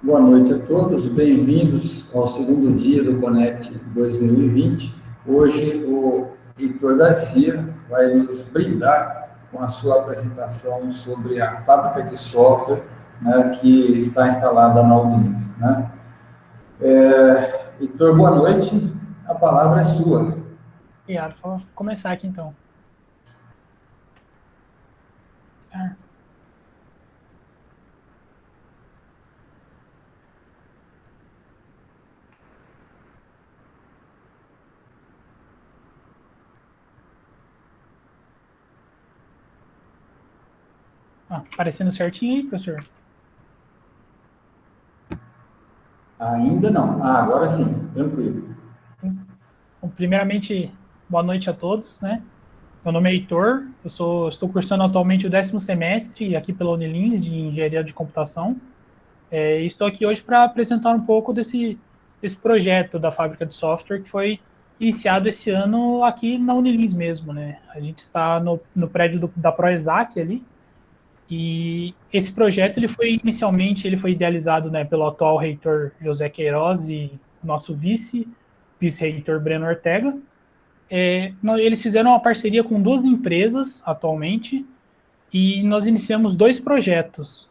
Boa noite a todos, bem-vindos ao segundo dia do Connect 2020. Hoje o Heitor Garcia vai nos brindar com a sua apresentação sobre a fábrica de software, né, que está instalada na Unilins, né? Heitor, boa noite, a palavra é sua. Obrigado, vou começar aqui então. Aparecendo certinho aí, professor? Ainda não. Agora sim, tranquilo. Bom, primeiramente, boa noite a todos, né? Meu nome é Heitor, estou cursando atualmente o 10º semestre aqui pela Unilins de Engenharia de Computação. E estou aqui hoje para apresentar um pouco desse projeto da fábrica de software que foi iniciado esse ano aqui na Unilins mesmo, né? A gente está no prédio da Proesac ali, e esse projeto ele foi idealizado, né, pelo atual reitor José Queiroz e nosso vice-reitor Breno Ortega. Eles fizeram uma parceria com 2 empresas atualmente e nós iniciamos 2 projetos.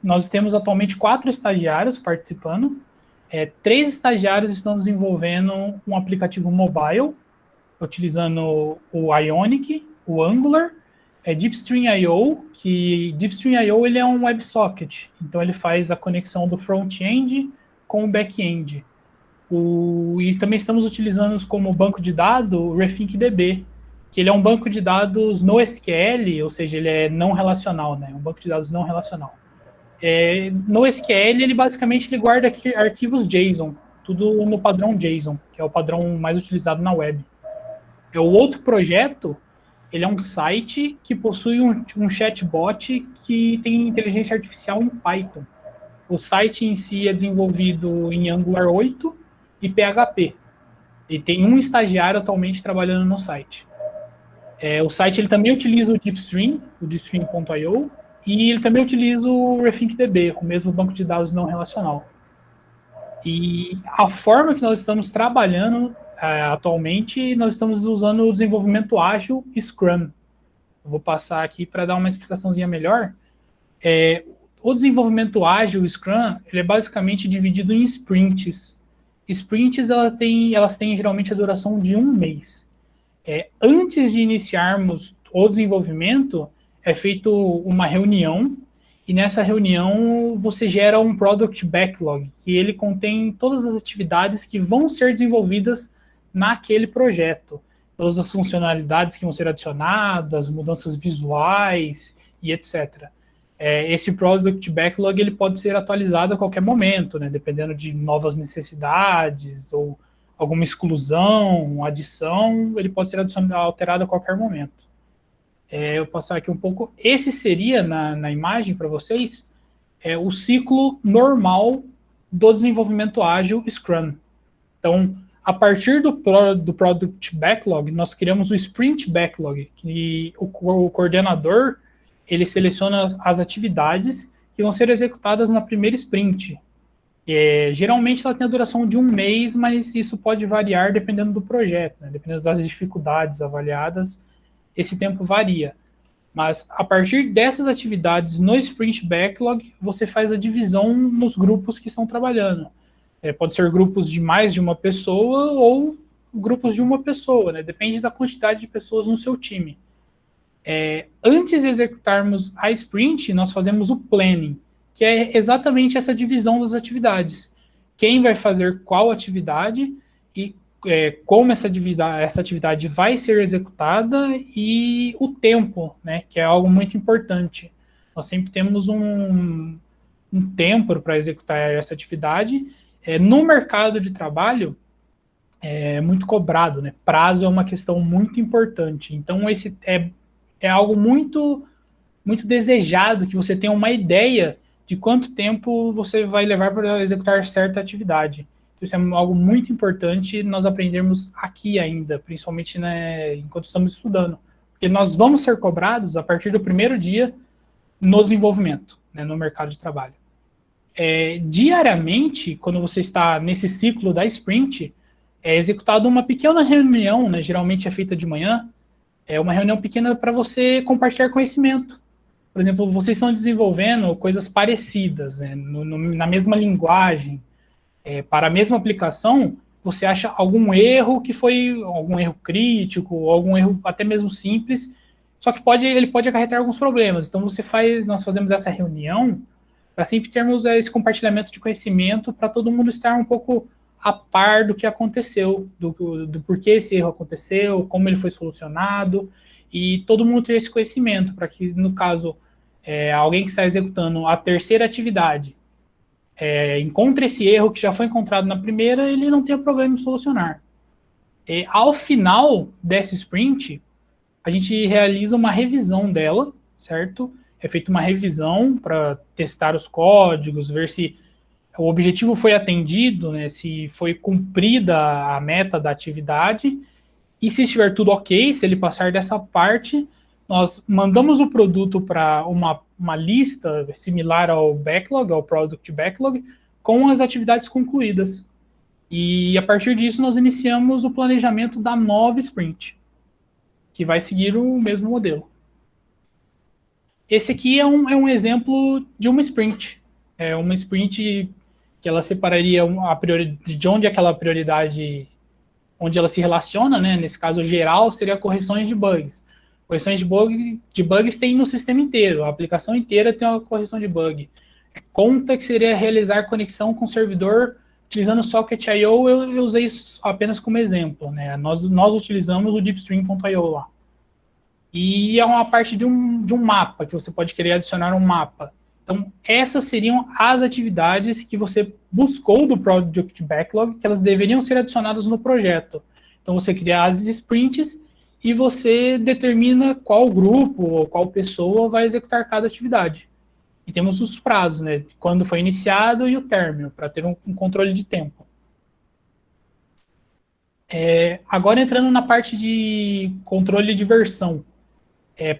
Nós temos atualmente 4 estagiários participando. 3 estagiários estão desenvolvendo um aplicativo mobile utilizando o Ionic, o Angular, DeepStream.io, que DeepStream.io ele é um WebSocket, então ele faz a conexão do front-end com o back-end. E também estamos utilizando como banco de dados o RethinkDB, que ele é um banco de dados NoSQL, ou seja, ele é não relacional, né? Um banco de dados não relacional. NoSQL, ele basicamente ele guarda arquivos JSON, tudo no padrão JSON, que é o padrão mais utilizado na web. O outro projeto, ele é um site que possui um chatbot que tem inteligência artificial em Python. O site em si é desenvolvido em Angular 8 e PHP. E tem um estagiário atualmente trabalhando no site. O site ele também utiliza o Deepstream.io, e ele também utiliza o RethinkDB, o mesmo banco de dados não relacional. E a forma que nós estamos trabalhando atualmente, nós estamos usando o desenvolvimento ágil Scrum. Eu vou passar aqui para dar uma explicaçãozinha melhor. O desenvolvimento ágil Scrum, ele é basicamente dividido em sprints. Sprints, elas têm geralmente a duração de 1 mês. Antes de iniciarmos o desenvolvimento, é feita uma reunião, e nessa reunião você gera um Product Backlog, que ele contém todas as atividades que vão ser desenvolvidas naquele projeto. Todas as funcionalidades que vão ser adicionadas, mudanças visuais e etc. Esse Product Backlog ele pode ser atualizado a qualquer momento, né, dependendo de novas necessidades ou alguma exclusão, adição, ele pode ser alterado a qualquer momento. Eu vou passar aqui um pouco. Esse seria, na imagem para vocês, o ciclo normal do desenvolvimento ágil Scrum. Então, a partir do Product Backlog, nós criamos o Sprint Backlog, e o coordenador ele seleciona as atividades que vão ser executadas na primeira sprint. Geralmente ela tem a duração de 1 mês, mas isso pode variar dependendo do projeto, né? Dependendo das dificuldades avaliadas, esse tempo varia. Mas a partir dessas atividades no Sprint Backlog, você faz a divisão nos grupos que estão trabalhando. Pode ser grupos de mais de uma pessoa ou grupos de uma pessoa, né? Depende da quantidade de pessoas no seu time. Antes de executarmos a sprint, nós fazemos o planning, que é exatamente essa divisão das atividades. Quem vai fazer qual atividade e como essa atividade vai ser executada e o tempo, né, que é algo muito importante. Nós sempre temos um tempo para executar essa atividade. No mercado de trabalho, é muito cobrado, né? Prazo é uma questão muito importante. Então, esse é algo muito, muito desejado, que você tenha uma ideia de quanto tempo você vai levar para executar certa atividade. Isso é algo muito importante nós aprendermos aqui ainda, principalmente, né, enquanto estamos estudando. Porque nós vamos ser cobrados a partir do primeiro dia no desenvolvimento, né, no mercado de trabalho. Diariamente, quando você está nesse ciclo da sprint, é executada uma pequena reunião, né, geralmente é feita de manhã, é uma reunião pequena para você compartilhar conhecimento. Por exemplo, vocês estão desenvolvendo coisas parecidas, né, na mesma linguagem, para a mesma aplicação, você acha algum erro que foi algum erro crítico, algum erro até mesmo simples, só que ele pode acarretar alguns problemas. Então nós fazemos essa reunião para sempre termos esse compartilhamento de conhecimento para todo mundo estar um pouco a par do que aconteceu, do porquê esse erro aconteceu, como ele foi solucionado, e todo mundo ter esse conhecimento, para que, no caso, alguém que está executando a terceira atividade encontre esse erro que já foi encontrado na primeira, ele não tenha problema em solucionar. Ao final dessa sprint, a gente realiza uma revisão dela, certo? É feita uma revisão para testar os códigos, ver se o objetivo foi atendido, né, se foi cumprida a meta da atividade, e se estiver tudo ok, se ele passar dessa parte, nós mandamos o produto para uma lista similar ao backlog, ao product backlog, com as atividades concluídas. E a partir disso, nós iniciamos o planejamento da nova sprint, que vai seguir o mesmo modelo. Esse aqui é um exemplo de uma sprint. É uma sprint que ela separaria de onde aquela prioridade, onde ela se relaciona, né? Nesse caso geral, seria correções de bugs. Correções de bugs tem no sistema inteiro, a aplicação inteira tem uma correção de bug. Conta que seria realizar conexão com o servidor utilizando Socket.io, eu usei isso apenas como exemplo, né? Nós utilizamos o deepstream.io lá. E é uma parte de um mapa, que você pode querer adicionar um mapa. Então, essas seriam as atividades que você buscou do Project Backlog, que elas deveriam ser adicionadas no projeto. Então, você cria as sprints e você determina qual grupo ou qual pessoa vai executar cada atividade. E temos os prazos, né? Quando foi iniciado e o término, para ter um controle de tempo. Agora, entrando na parte de controle de versão.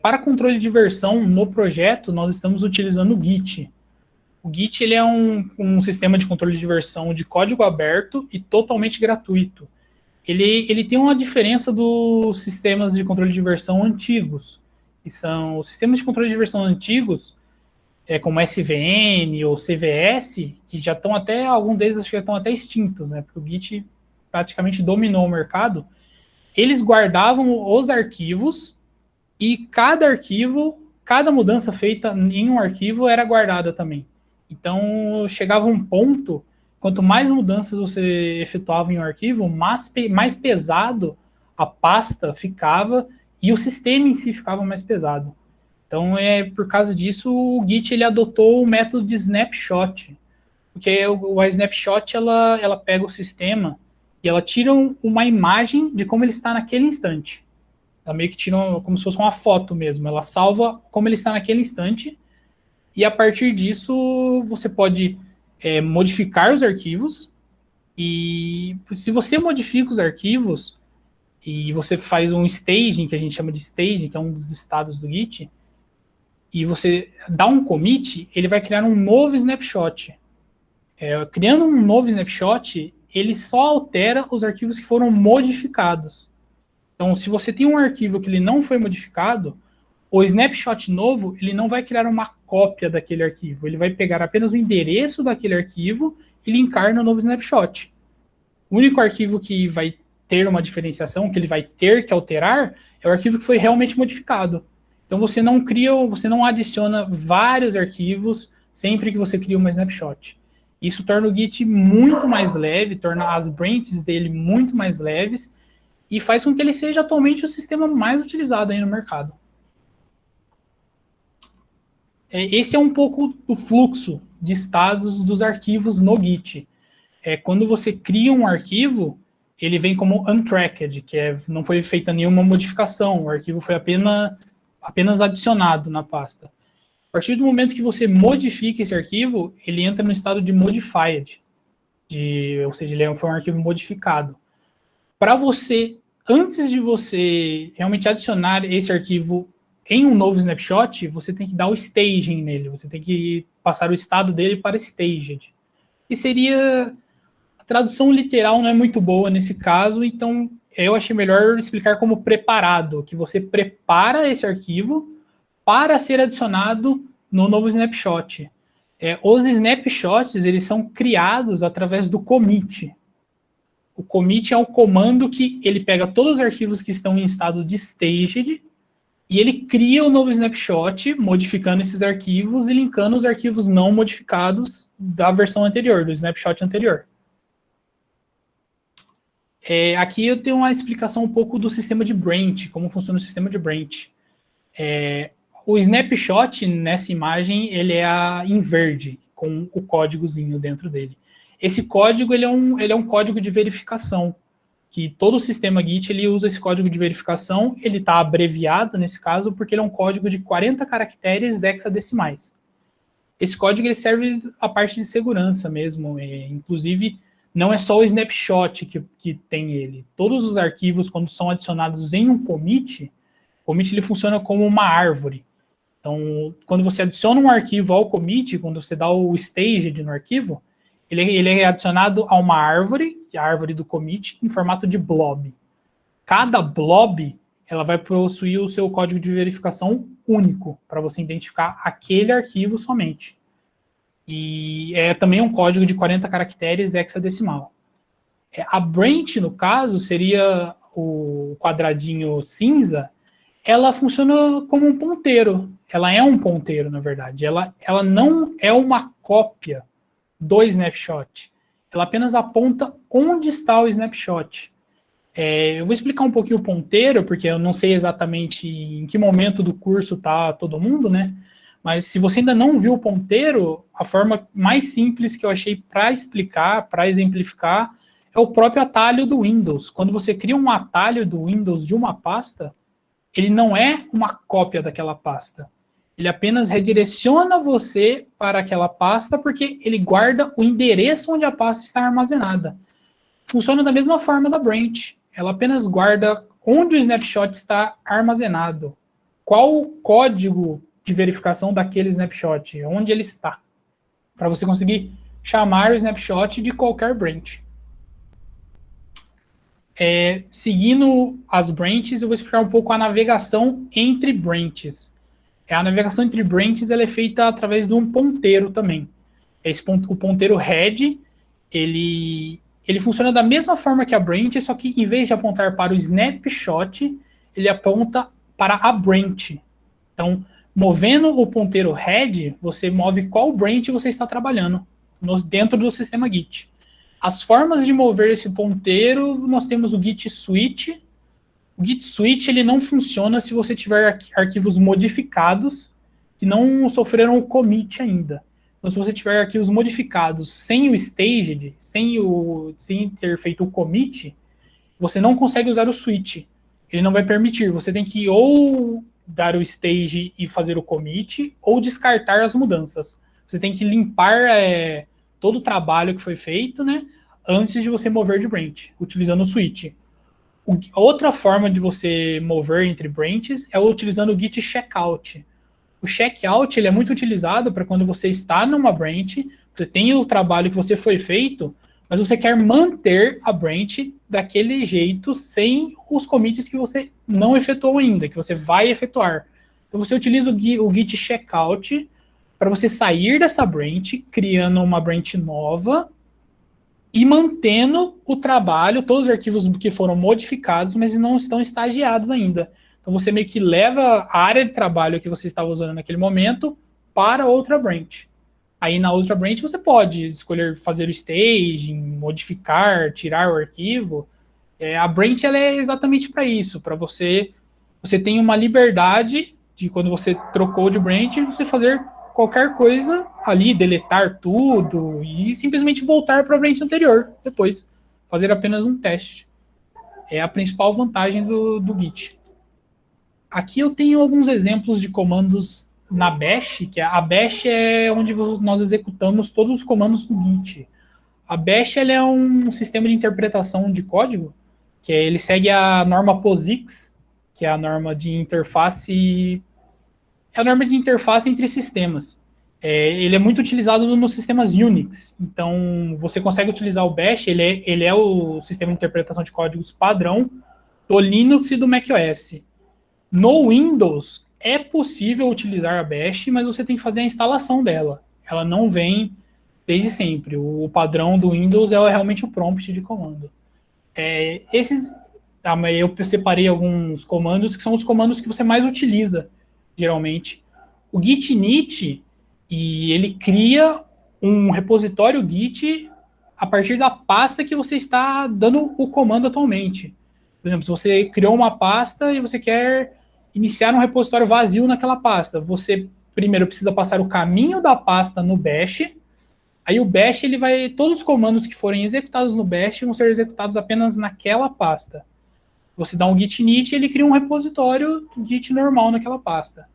Para controle de versão no projeto, nós estamos utilizando o Git. O Git ele é um sistema de controle de versão de código aberto e totalmente gratuito. Ele tem uma diferença dos sistemas de controle de versão antigos, que são os sistemas de controle de versão antigos, como SVN ou CVS, que já estão até, alguns deles acho que já estão até extintos, né? Porque o Git praticamente dominou o mercado. Eles guardavam os arquivos e cada mudança feita em um arquivo era guardada também. Então, chegava um ponto, quanto mais mudanças você efetuava em um arquivo, mais pesado a pasta ficava e o sistema em si ficava mais pesado. Então, por causa disso, o Git ele adotou o método de snapshot, porque a snapshot ela pega o sistema e ela tira uma imagem de como ele está naquele instante. Ela meio que tira como se fosse uma foto mesmo. Ela salva como ele está naquele instante. E a partir disso, você pode modificar os arquivos. E se você modifica os arquivos e você faz um staging, que a gente chama de staging, que é um dos estados do Git, e você dá um commit, ele vai criar um novo snapshot. Criando um novo snapshot, ele só altera os arquivos que foram modificados. Então, se você tem um arquivo que ele não foi modificado, o snapshot novo, ele não vai criar uma cópia daquele arquivo. Ele vai pegar apenas o endereço daquele arquivo e linkar no novo snapshot. O único arquivo que vai ter uma diferenciação, que ele vai ter que alterar, é o arquivo que foi realmente modificado. Então, você não adiciona vários arquivos sempre que você cria uma snapshot. Isso torna o Git muito mais leve, torna as branches dele muito mais leves, e faz com que ele seja atualmente o sistema mais utilizado aí no mercado. Esse é um pouco do fluxo de estados dos arquivos no Git. Quando você cria um arquivo, ele vem como untracked, que não foi feita nenhuma modificação, o arquivo foi apenas adicionado na pasta. A partir do momento que você modifica esse arquivo, ele entra no estado de modified, ou seja, ele foi um arquivo modificado. Para você, antes de você realmente adicionar esse arquivo em um novo snapshot, você tem que dar o staging nele, você tem que passar o estado dele para staged. E seria... A tradução literal não é muito boa nesse caso, então eu achei melhor explicar como preparado, que você prepara esse arquivo para ser adicionado no novo snapshot. Os snapshots, eles são criados através do commit. O commit é um comando que ele pega todos os arquivos que estão em estado de staged e ele cria o novo snapshot, modificando esses arquivos e linkando os arquivos não modificados da versão anterior, do snapshot anterior. Aqui eu tenho uma explicação um pouco do sistema de branch, como funciona o sistema de branch. O snapshot, nessa imagem, ele é em verde, com o códigozinho dentro dele. Esse código ele é um código de verificação, que todo o sistema Git ele usa esse código de verificação, ele está abreviado nesse caso, porque ele é um código de 40 caracteres hexadecimais. Esse código ele serve a parte de segurança mesmo, inclusive não é só o snapshot que tem ele. Todos os arquivos, quando são adicionados em um commit, o commit ele funciona como uma árvore. Então, quando você adiciona um arquivo ao commit, quando você dá o staged no arquivo, ele é adicionado a uma árvore, que é a árvore do commit, em formato de blob. Cada blob, ela vai possuir o seu código de verificação único, para você identificar aquele arquivo somente. E é também um código de 40 caracteres hexadecimal. A branch, no caso, seria o quadradinho cinza, ela funciona como um ponteiro. Ela é um ponteiro, na verdade. Ela não é uma cópia do snapshot. Ela apenas aponta onde está o snapshot. Eu vou explicar um pouquinho o ponteiro, porque eu não sei exatamente em que momento do curso está todo mundo, né? Mas se você ainda não viu o ponteiro, a forma mais simples que eu achei para explicar, para exemplificar, é o próprio atalho do Windows. Quando você cria um atalho do Windows de uma pasta, ele não é uma cópia daquela pasta. Ele apenas redireciona você para aquela pasta porque ele guarda o endereço onde a pasta está armazenada. Funciona da mesma forma da branch. Ela apenas guarda onde o snapshot está armazenado. Qual o código de verificação daquele snapshot, onde ele está. Para você conseguir chamar o snapshot de qualquer branch. Seguindo as branches, eu vou explicar um pouco a navegação entre branches. A navegação entre branches ela é feita através de um ponteiro também. O ponteiro head, ele funciona da mesma forma que a branch, só que em vez de apontar para o snapshot, ele aponta para a branch. Então, movendo o ponteiro head, você move qual branch você está trabalhando dentro do sistema Git. As formas de mover esse ponteiro, nós temos o Git switch. O Git switch ele não funciona se você tiver arquivos modificados que não sofreram o commit ainda. Então, se você tiver arquivos modificados sem o staged, sem ter feito o commit, você não consegue usar o switch. Ele não vai permitir. Você tem que ou dar o stage e fazer o commit, ou descartar as mudanças. Você tem que limpar todo o trabalho que foi feito, né, antes de você mover de branch, utilizando o switch. Outra forma de você mover entre branches é utilizando o git checkout. O checkout ele é muito utilizado para quando você está numa branch, você tem o trabalho que você foi feito, mas você quer manter a branch daquele jeito sem os commits que você não efetuou ainda, que você vai efetuar. Então você utiliza o git checkout para você sair dessa branch, criando uma branch nova e mantendo o trabalho, todos os arquivos que foram modificados, mas não estão estagiados ainda. Então você meio que leva a área de trabalho que você estava usando naquele momento para outra branch. Aí na outra branch você pode escolher fazer o staging, modificar, tirar o arquivo. A branch ela é exatamente para isso, para você tem uma liberdade de quando você trocou de branch, você fazer qualquer coisa ali, deletar tudo e simplesmente voltar para a branch anterior depois, fazer apenas um teste. É a principal vantagem do Git. Aqui eu tenho alguns exemplos de comandos na Bash, que a Bash é onde nós executamos todos os comandos do Git. A Bash ela é um sistema de interpretação de código, que ele segue a norma POSIX, que é a norma de interface É a norma de interface entre sistemas. Ele é muito utilizado nos sistemas Unix. Então, você consegue utilizar o Bash, ele é o sistema de interpretação de códigos padrão do Linux e do macOS. No Windows, é possível utilizar a Bash, mas você tem que fazer a instalação dela. Ela não vem desde sempre. O padrão do Windows é realmente o prompt de comando. Eu separei alguns comandos que são os comandos que você mais utiliza, geralmente. O git init, e ele cria um repositório Git a partir da pasta que você está dando o comando atualmente. Por exemplo, se você criou uma pasta e você quer iniciar um repositório vazio naquela pasta, você primeiro precisa passar o caminho da pasta no bash. Aí o bash, todos os comandos que forem executados no bash vão ser executados apenas naquela pasta. Você dá um git init e ele cria um repositório Git normal naquela pasta.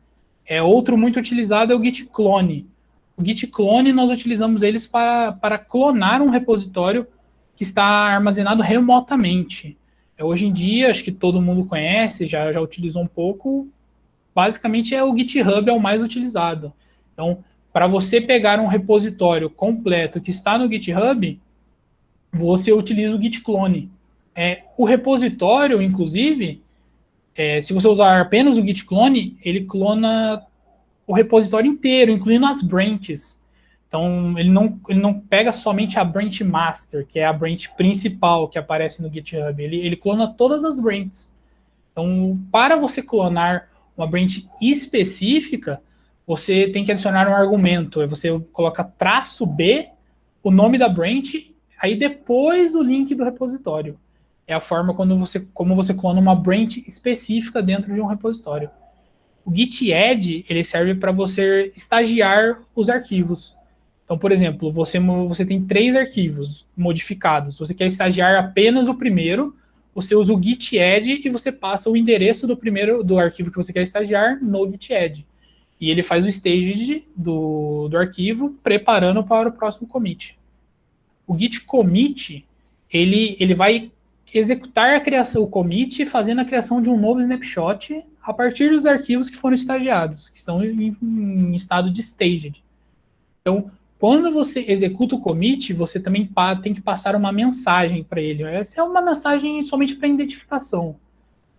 Outro muito utilizado é o git clone. O git clone, nós utilizamos eles para clonar um repositório que está armazenado remotamente. Hoje em dia, acho que todo mundo conhece, já utilizou um pouco. Basicamente, o GitHub é o mais utilizado. Então, para você pegar um repositório completo que está no GitHub, você utiliza o git clone. O repositório, inclusive, se você usar apenas o git clone, ele clona o repositório inteiro, incluindo as branches. Então, ele não pega somente a branch master, que é a branch principal que aparece no GitHub. Ele clona todas as branches. Então, para você clonar uma branch específica, você tem que adicionar um argumento. Você coloca -b, o nome da branch, aí depois o link do repositório. É a forma como você clona uma branch específica dentro de um repositório. O git add, ele serve para você estagiar os arquivos. Então, por exemplo, você tem 3 arquivos modificados. Você quer estagiar apenas o primeiro, você usa o git add e você passa o endereço do arquivo que você quer estagiar no git add. E ele faz o stage do arquivo, preparando para o próximo commit. O git commit, ele vai executar o commit, fazendo a criação de um novo snapshot a partir dos arquivos que foram estagiados, que estão em estado de staged. Então, quando você executa o commit, você também tem que passar uma mensagem para ele. Essa é uma mensagem somente para identificação.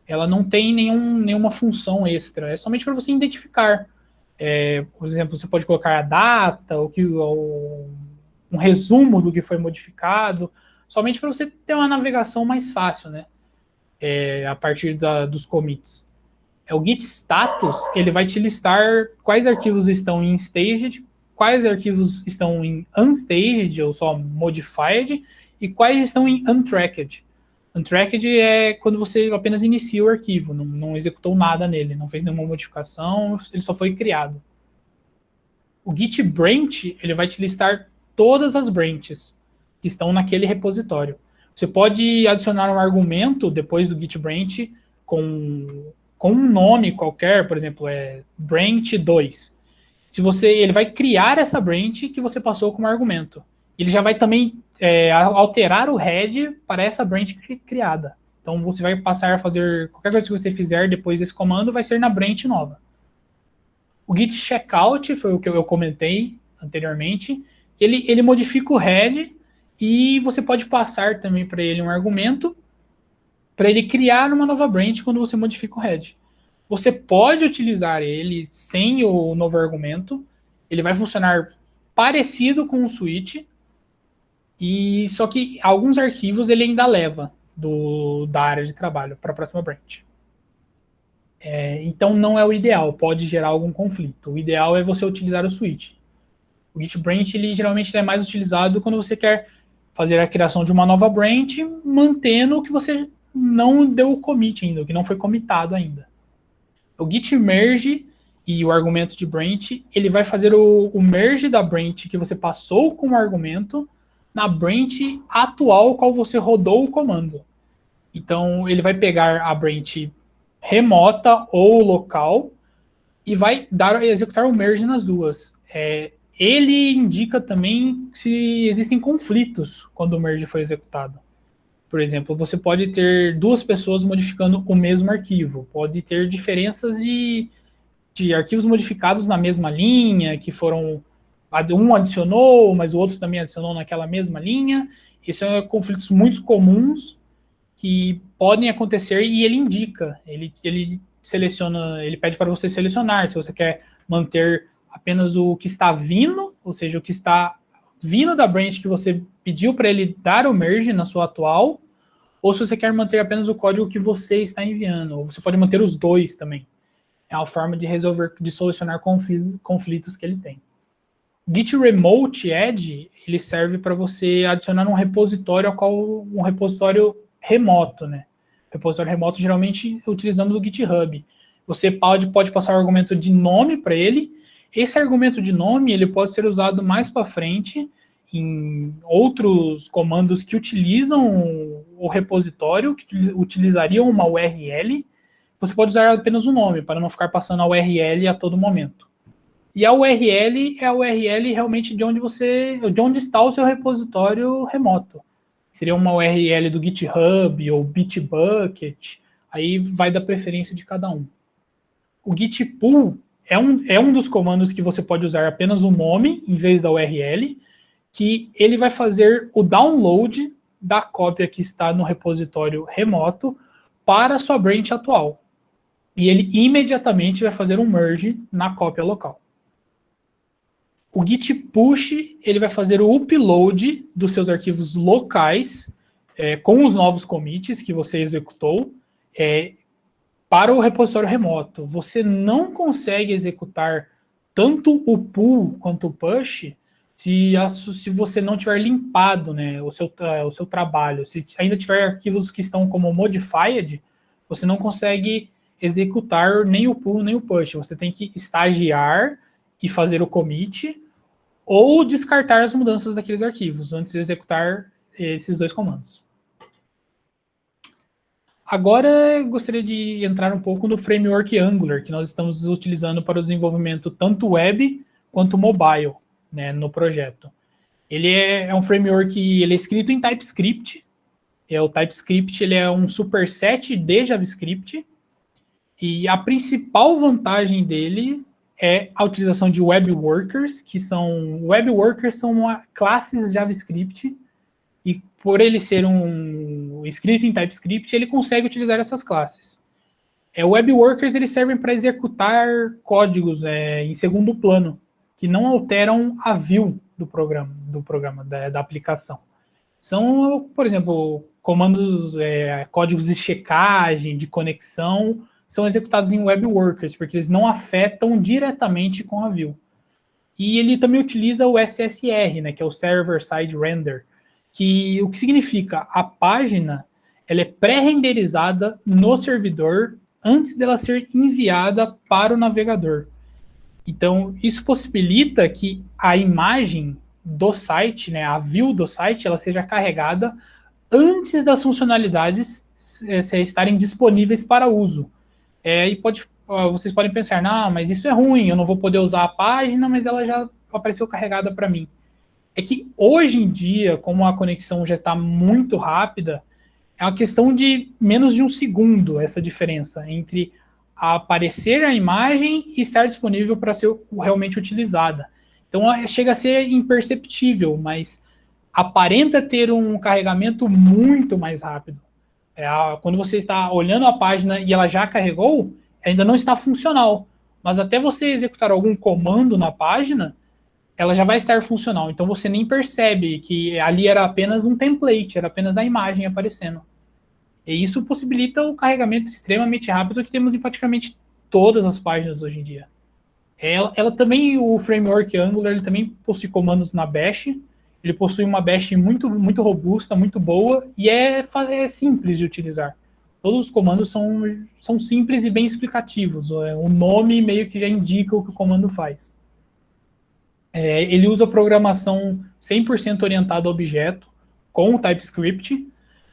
Ela não tem nenhuma função extra. É somente para você identificar. Por exemplo, você pode colocar a data, um resumo do que foi modificado, somente para você ter uma navegação mais fácil, né? A partir dos commits. O git status, ele vai te listar quais arquivos estão em staged, quais arquivos estão em unstaged, ou só modified, e quais estão em untracked. Untracked é quando você apenas inicia o arquivo, não executou nada nele, não fez nenhuma modificação, ele só foi criado. O git branch, ele vai te listar todas as branches que estão naquele repositório. Você pode adicionar um argumento depois do git branch com um nome qualquer, por exemplo, branch 2. Ele vai criar essa branch que você passou como argumento. Ele já vai também alterar o head para essa branch criada. Então, você vai passar a fazer qualquer coisa que você fizer depois desse comando, vai ser na branch nova. O git checkout foi o que eu comentei anteriormente, que ele modifica o head e você pode passar também para ele um argumento para ele criar uma nova branch quando você modifica o head. Você pode utilizar ele sem o novo argumento, ele vai funcionar parecido com o switch, só que alguns arquivos ele ainda leva da área de trabalho para a próxima branch. Então não é o ideal, pode gerar algum conflito. O ideal é você utilizar o switch. O git branch ele geralmente é mais utilizado quando você quer fazer a criação de uma nova branch, mantendo o que você não deu o commit ainda, o que não foi commitado ainda. O git merge e o argumento de branch, ele vai fazer o merge da branch que você passou com o argumento na branch atual qual você rodou o comando. Então, ele vai pegar a branch remota ou local e vai executar o merge nas duas. Ele indica também se existem conflitos quando o merge foi executado. Por exemplo, você pode ter 2 pessoas modificando o mesmo arquivo, pode ter diferenças de de arquivos modificados na mesma linha, que foram, um adicionou, mas o outro também adicionou naquela mesma linha. Esses são conflitos muito comuns que podem acontecer, e ele indica, ele seleciona, ele pede para você selecionar se você quer manter apenas o que está vindo, ou seja, o que está vindo da branch que você pediu para ele dar o merge na sua atual, ou se você quer manter apenas o código que você está enviando, ou você pode manter os dois também. É uma forma de resolver, de solucionar conflitos que ele tem. Git Remote Add, ele serve para você adicionar um repositório, um repositório remoto, né? Repositório remoto, geralmente, utilizamos o GitHub. Você pode passar o argumento de nome para ele. Esse argumento de nome, ele pode ser usado mais para frente em outros comandos que utilizam o repositório, que utilizariam uma URL. Você pode usar apenas o nome, para não ficar passando a URL a todo momento. E a URL é a URL realmente de onde está o seu repositório remoto. Seria uma URL do GitHub ou Bitbucket, aí vai da preferência de cada um. O Git Pull é um dos comandos que você pode usar apenas o nome em vez da URL, que ele vai fazer o download da cópia que está no repositório remoto para a sua branch atual. E ele imediatamente vai fazer um merge na cópia local. O Git Push, ele vai fazer o upload dos seus arquivos locais, com os novos commits que você executou, para o repositório remoto. Você não consegue executar tanto o pull quanto o push se você não tiver limpado, né, o seu trabalho. Se ainda tiver arquivos que estão como modified, você não consegue executar nem o pull nem o push. Você tem que estagiar e fazer o commit ou descartar as mudanças daqueles arquivos antes de executar esses dois comandos. Agora, eu gostaria de entrar um pouco no framework Angular, que nós estamos utilizando para o desenvolvimento tanto web quanto mobile, né, no projeto. Ele é um framework, ele é escrito em TypeScript. O TypeScript ele é um superset de JavaScript. E a principal vantagem dele é a utilização de web workers, são classes JavaScript, e por ele ser escrito em TypeScript, ele consegue utilizar essas classes. Web workers eles servem para executar códigos em segundo plano, que não alteram a view do programa da aplicação. São, por exemplo, comandos, códigos de checagem, de conexão, são executados em web workers, porque eles não afetam diretamente com a view. E ele também utiliza o SSR, né, que é o Server Side Render, o que significa a página ela é pré-renderizada no servidor antes dela ser enviada para o navegador. Então, isso possibilita que a imagem do site, né, a view do site, ela seja carregada antes das funcionalidades estarem disponíveis para uso. E vocês podem pensar, não, mas isso é ruim, eu não vou poder usar a página, mas ela já apareceu carregada para mim. É que hoje em dia, como a conexão já está muito rápida, é uma questão de menos de um segundo essa diferença entre aparecer a imagem e estar disponível para ser realmente utilizada. Então chega a ser imperceptível, mas aparenta ter um carregamento muito mais rápido. Quando você está olhando a página e ela já carregou, ainda não está funcional. Mas até você executar algum comando na página, ela já vai estar funcional. Então você nem percebe que ali era apenas um template, era apenas a imagem aparecendo. E isso possibilita o carregamento extremamente rápido que temos em praticamente todas as páginas hoje em dia. Ela também, o framework Angular, ele também possui comandos na Bash. Ele possui uma Bash muito, muito robusta, muito boa, e é simples de utilizar. Todos os comandos são simples e bem explicativos. O nome meio que já indica o que o comando faz. Ele usa programação 100% orientada a objeto, com o TypeScript.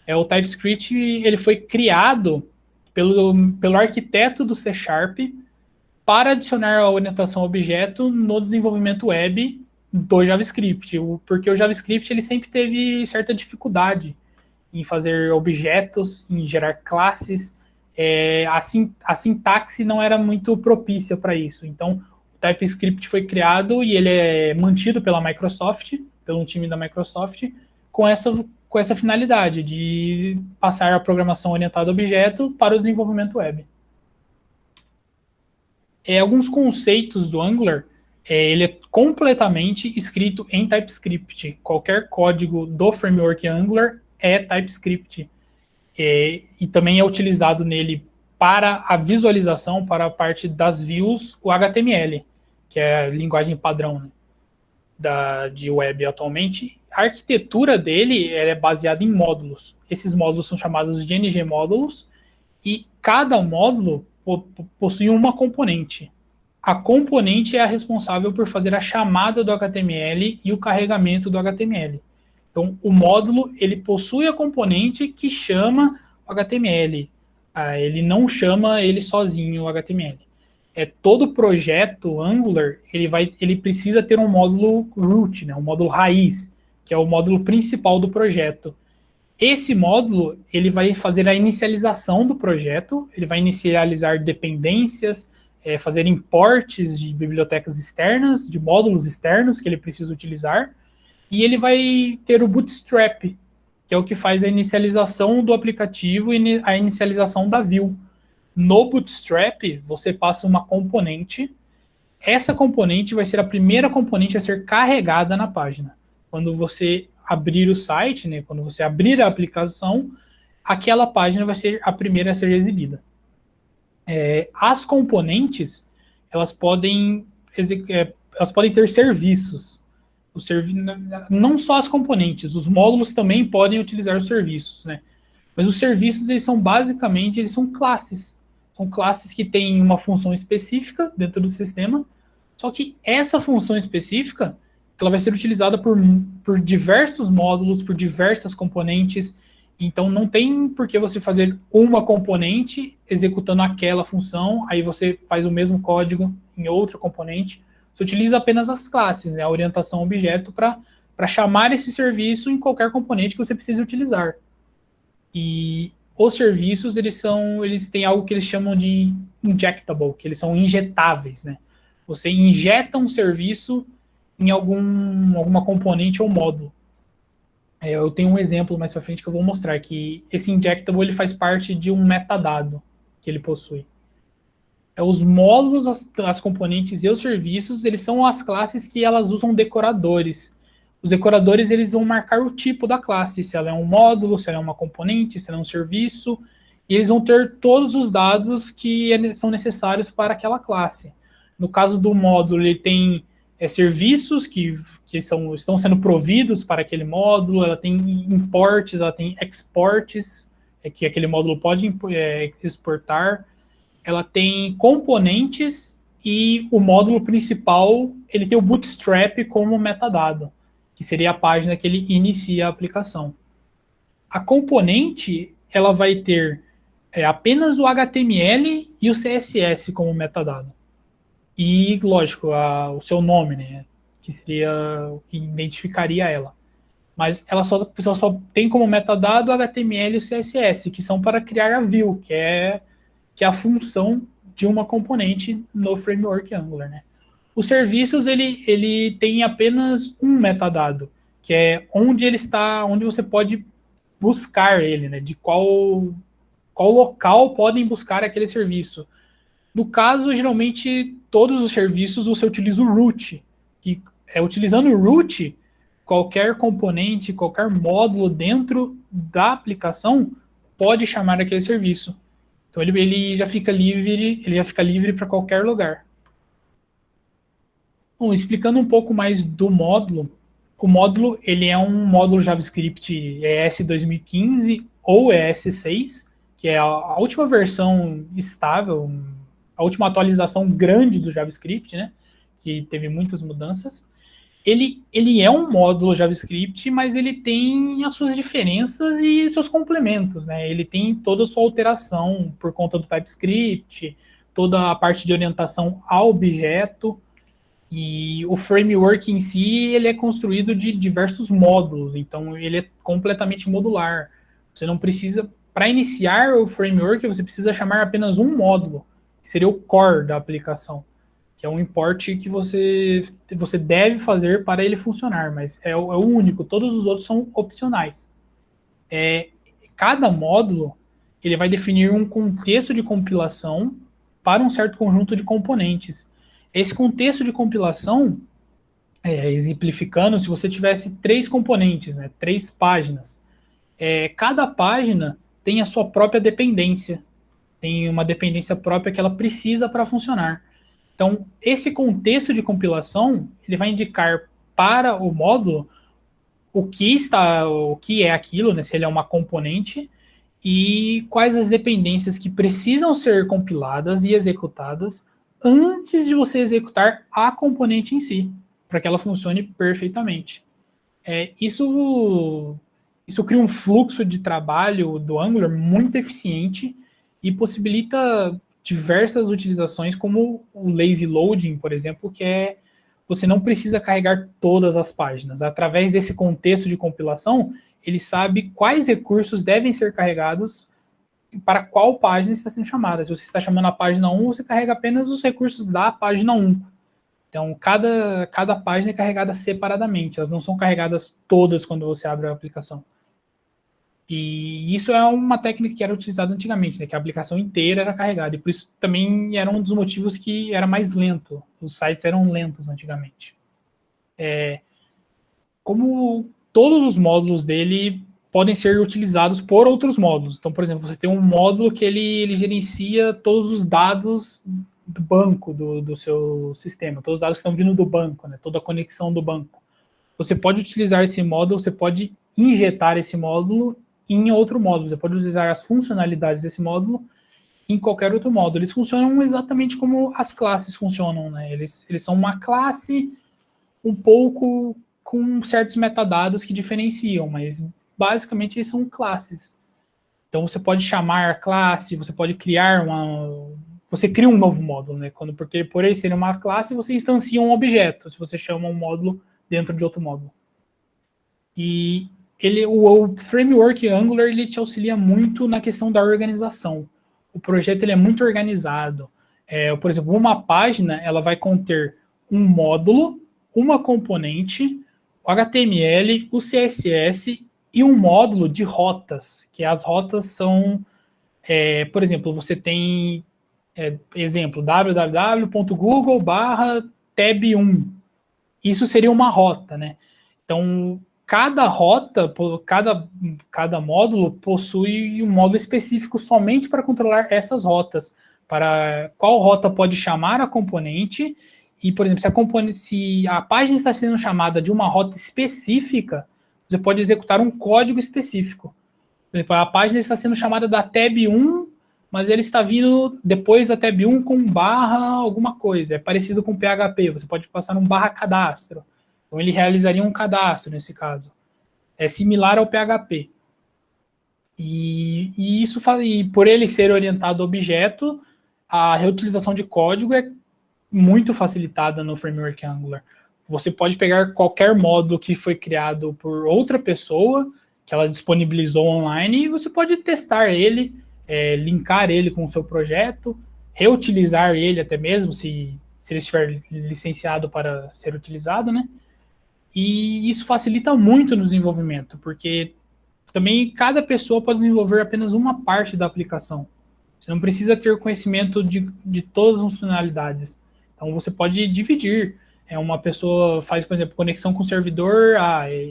O TypeScript ele foi criado pelo arquiteto do C# para adicionar a orientação a objeto no desenvolvimento web do JavaScript, porque o JavaScript ele sempre teve certa dificuldade em fazer objetos, em gerar classes, a sintaxe não era muito propícia para isso. Então, o TypeScript foi criado e ele é mantido pela Microsoft, pelo time da Microsoft, com essa finalidade de passar a programação orientada a objeto para o desenvolvimento web. Alguns conceitos do Angular, ele é completamente escrito em TypeScript. Qualquer código do framework Angular é TypeScript. E também é utilizado nele para a visualização, para a parte das views, o HTML, que é a linguagem padrão, né, de web atualmente. A arquitetura dele é baseada em módulos. Esses módulos são chamados de NG módulos, e cada módulo possui uma componente. A componente é a responsável por fazer a chamada do HTML e o carregamento do HTML. Então, o módulo, ele possui a componente que chama o HTML. Ele não chama ele sozinho o HTML. Todo projeto Angular, ele precisa ter um módulo root, né, um módulo raiz, que é o módulo principal do projeto. Esse módulo, ele vai fazer a inicialização do projeto, ele vai inicializar dependências, fazer importes de bibliotecas externas, de módulos externos que ele precisa utilizar, e ele vai ter o Bootstrap, que é o que faz a inicialização do aplicativo e a inicialização da view. No Bootstrap, você passa uma componente, essa componente vai ser a primeira componente a ser carregada na página. Quando você abrir o site, né, quando você abrir a aplicação, aquela página vai ser a primeira a ser exibida. As componentes, elas podem ter serviços. Não só as componentes, os módulos também podem utilizar os serviços, né? Mas os serviços, eles são classes. São classes que têm uma função específica dentro do sistema, só que essa função específica, ela vai ser utilizada por diversos módulos, por diversas componentes. Então, não tem por que você fazer uma componente executando aquela função, aí você faz o mesmo código em outra componente. Você utiliza apenas as classes, né, a orientação objeto, para chamar esse serviço em qualquer componente que você precise utilizar. E os serviços, eles têm algo que eles chamam de injectable, que eles são injetáveis, né? Você injeta um serviço em alguma componente ou módulo. Eu tenho um exemplo mais para frente que eu vou mostrar, que esse injectable, ele faz parte de um metadado que ele possui. Os módulos, as componentes e os serviços, eles são as classes que elas usam decoradores. Os decoradores, eles vão marcar o tipo da classe, se ela é um módulo, se ela é uma componente, se ela é um serviço, e eles vão ter todos os dados que são necessários para aquela classe. No caso do módulo, ele tem serviços que estão sendo providos para aquele módulo, ela tem imports, ela tem exports, que aquele módulo pode exportar, ela tem componentes, e o módulo principal, ele tem o Bootstrap como metadado, que seria a página que ele inicia a aplicação. A componente, ela vai ter apenas o HTML e o CSS como metadado. E, lógico, o seu nome, né, que seria o que identificaria ela. Mas ela só tem como metadado o HTML e o CSS, que são para criar a view, que é a função de uma componente no framework Angular, né? Os serviços, ele tem apenas um metadado, que é onde ele está, onde você pode buscar ele, né? De qual local podem buscar aquele serviço. No caso, geralmente, todos os serviços você utiliza o root. E utilizando o root, qualquer componente, qualquer módulo dentro da aplicação pode chamar aquele serviço. Então ele já fica livre para qualquer lugar. Bom, explicando um pouco mais do módulo, o módulo, ele é um módulo JavaScript ES 2015 ou ES6, que é a última versão estável, a última atualização grande do JavaScript, né, que teve muitas mudanças. Ele é um módulo JavaScript, mas ele tem as suas diferenças e seus complementos, né? Ele tem toda a sua alteração por conta do TypeScript, toda a parte de orientação ao objeto, e o framework em si, ele é construído de diversos módulos, então ele é completamente modular. Você não precisa para iniciar o framework, você precisa chamar apenas um módulo, que seria o core da aplicação, que é um import que você deve fazer para ele funcionar, mas é o único, todos os outros são opcionais. Cada módulo ele vai definir um contexto de compilação para um certo conjunto de componentes. Esse contexto de compilação, exemplificando, se você tivesse 3 componentes, né, 3 páginas, cada página tem a sua própria dependência, tem uma dependência própria que ela precisa para funcionar. Então, esse contexto de compilação, ele vai indicar para o módulo o que é aquilo, né, se ele é uma componente, e quais as dependências que precisam ser compiladas e executadas antes de você executar a componente em si, para que ela funcione perfeitamente. Isso cria um fluxo de trabalho do Angular muito eficiente e possibilita diversas utilizações, como o lazy loading, por exemplo, que você não precisa carregar todas as páginas. Através desse contexto de compilação, ele sabe quais recursos devem ser carregados para qual página está sendo chamada. Se você está chamando a página 1, você carrega apenas os recursos da página 1. Então, cada página é carregada separadamente. Elas não são carregadas todas quando você abre a aplicação. E isso é uma técnica que era utilizada antigamente, né, que a aplicação inteira era carregada. E por isso também era um dos motivos que era mais lento. Os sites eram lentos antigamente. Como todos os módulos dele podem ser utilizados por outros módulos. Então, por exemplo, você tem um módulo que ele gerencia todos os dados do banco do seu sistema, todos os dados que estão vindo do banco, né, toda a conexão do banco. Você pode utilizar esse módulo, você pode injetar esse módulo em outro módulo, você pode utilizar as funcionalidades desse módulo em qualquer outro módulo. Eles funcionam exatamente como as classes funcionam, né? Eles são uma classe um pouco com certos metadados que diferenciam, mas basicamente eles são classes. Então você pode chamar a classe, você pode criar você cria um novo módulo, né? Porque por ele ser uma classe, você instancia um objeto, se você chama um módulo dentro de outro módulo. E o framework Angular, ele te auxilia muito na questão da organização. O projeto ele é muito organizado. Por exemplo, uma página ela vai conter um módulo, uma componente, o HTML, o CSS e um módulo de rotas, que as rotas são, por exemplo, você tem, exemplo, www.google/tab1. Isso seria uma rota, né? Então, cada rota, cada módulo possui um módulo específico somente para controlar essas rotas, para qual rota pode chamar a componente, e, por exemplo, se a página está sendo chamada de uma rota específica, você pode executar um código específico. Por exemplo, a página está sendo chamada da tab 1, mas ele está vindo depois da tab 1 com barra alguma coisa, é parecido com PHP, você pode passar um barra cadastro. Então, ele realizaria um cadastro, nesse caso. É similar ao PHP. E por ele ser orientado a objeto, a reutilização de código é muito facilitada no framework Angular. Você pode pegar qualquer módulo que foi criado por outra pessoa, que ela disponibilizou online, e você pode testar ele, linkar ele com o seu projeto, reutilizar ele até mesmo, se ele estiver licenciado para ser utilizado, né? E isso facilita muito no desenvolvimento, porque também cada pessoa pode desenvolver apenas uma parte da aplicação. Você não precisa ter conhecimento de todas as funcionalidades. Então, você pode dividir. Uma pessoa faz, por exemplo, conexão com o servidor,